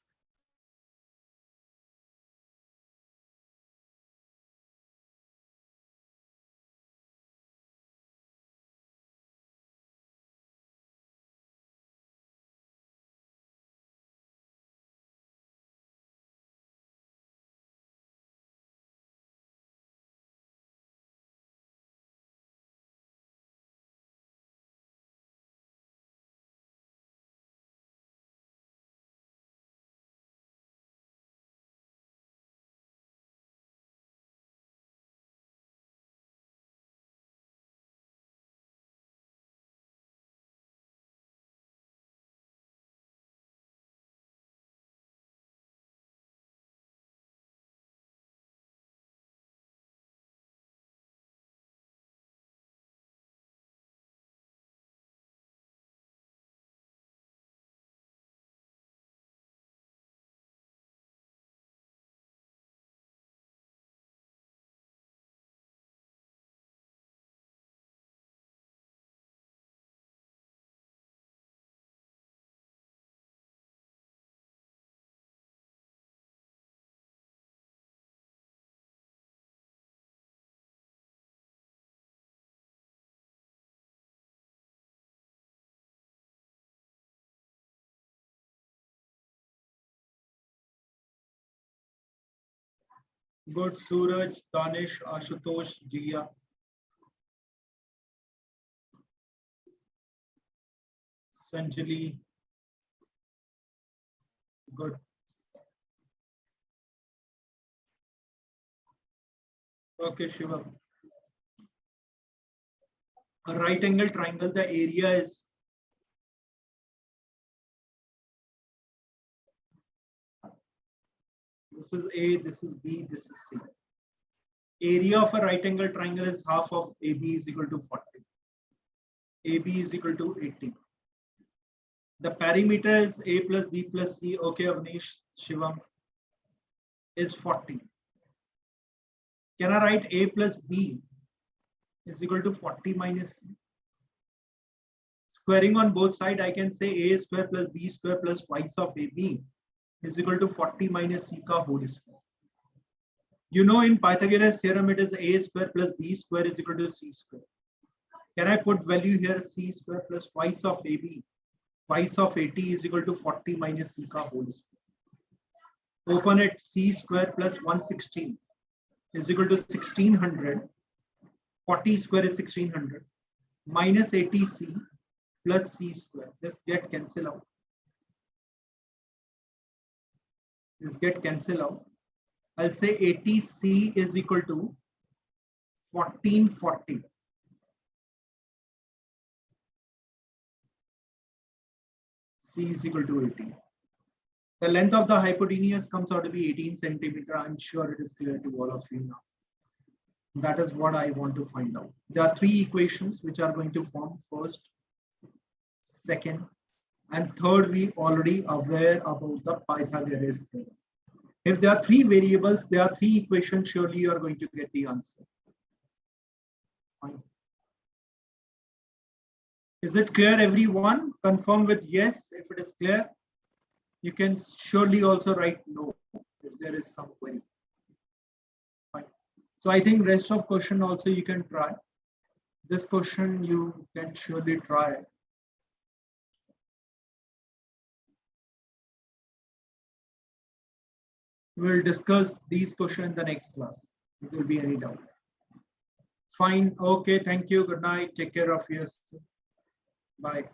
Good. Suraj, Danish, Ashutosh, Jia. Sanjali. Good. Okay, Shiva. A right angle triangle, the area is this is A, this is B, this is C. Area of a right angle triangle is half of AB is equal to 40. AB is equal to 80. The perimeter is A plus B plus C. Okay, Avnish, Shivam, is 40. Can I write A plus B is equal to 40 minus C? Squaring on both sides, I can say A square plus B square plus twice of AB is equal to 40 minus C ka whole square. You know, in Pythagoras theorem, it is A square plus B square is equal to C square. Can I put value here? C square plus twice of AB, twice of 80 is equal to 40 minus C ka whole square. Open it. C square plus 160 is equal to 1600. 40 square is 1600 minus 80C plus C square. Just get cancel out. Just get cancel out. I'll say 80C is equal to 1440. C is equal to 80. The length of the hypotenuse comes out to be 18 centimeter. I'm sure it is clear to all of you now. That is what I want to find out. There are three equations which are going to form first, second, and third. We already aware about the Pythagoras theorem. If there are three variables, there are three equations, surely you are going to get the answer. Fine. Is it clear, everyone? Confirm with yes if it is clear. You can surely also write no if there is some query. So I think rest of question also you can try. This question you can surely try. We'll discuss these questions in the next class. If there will be any doubt. Fine. Okay. Thank you. Good night. Take care of yourself. Bye.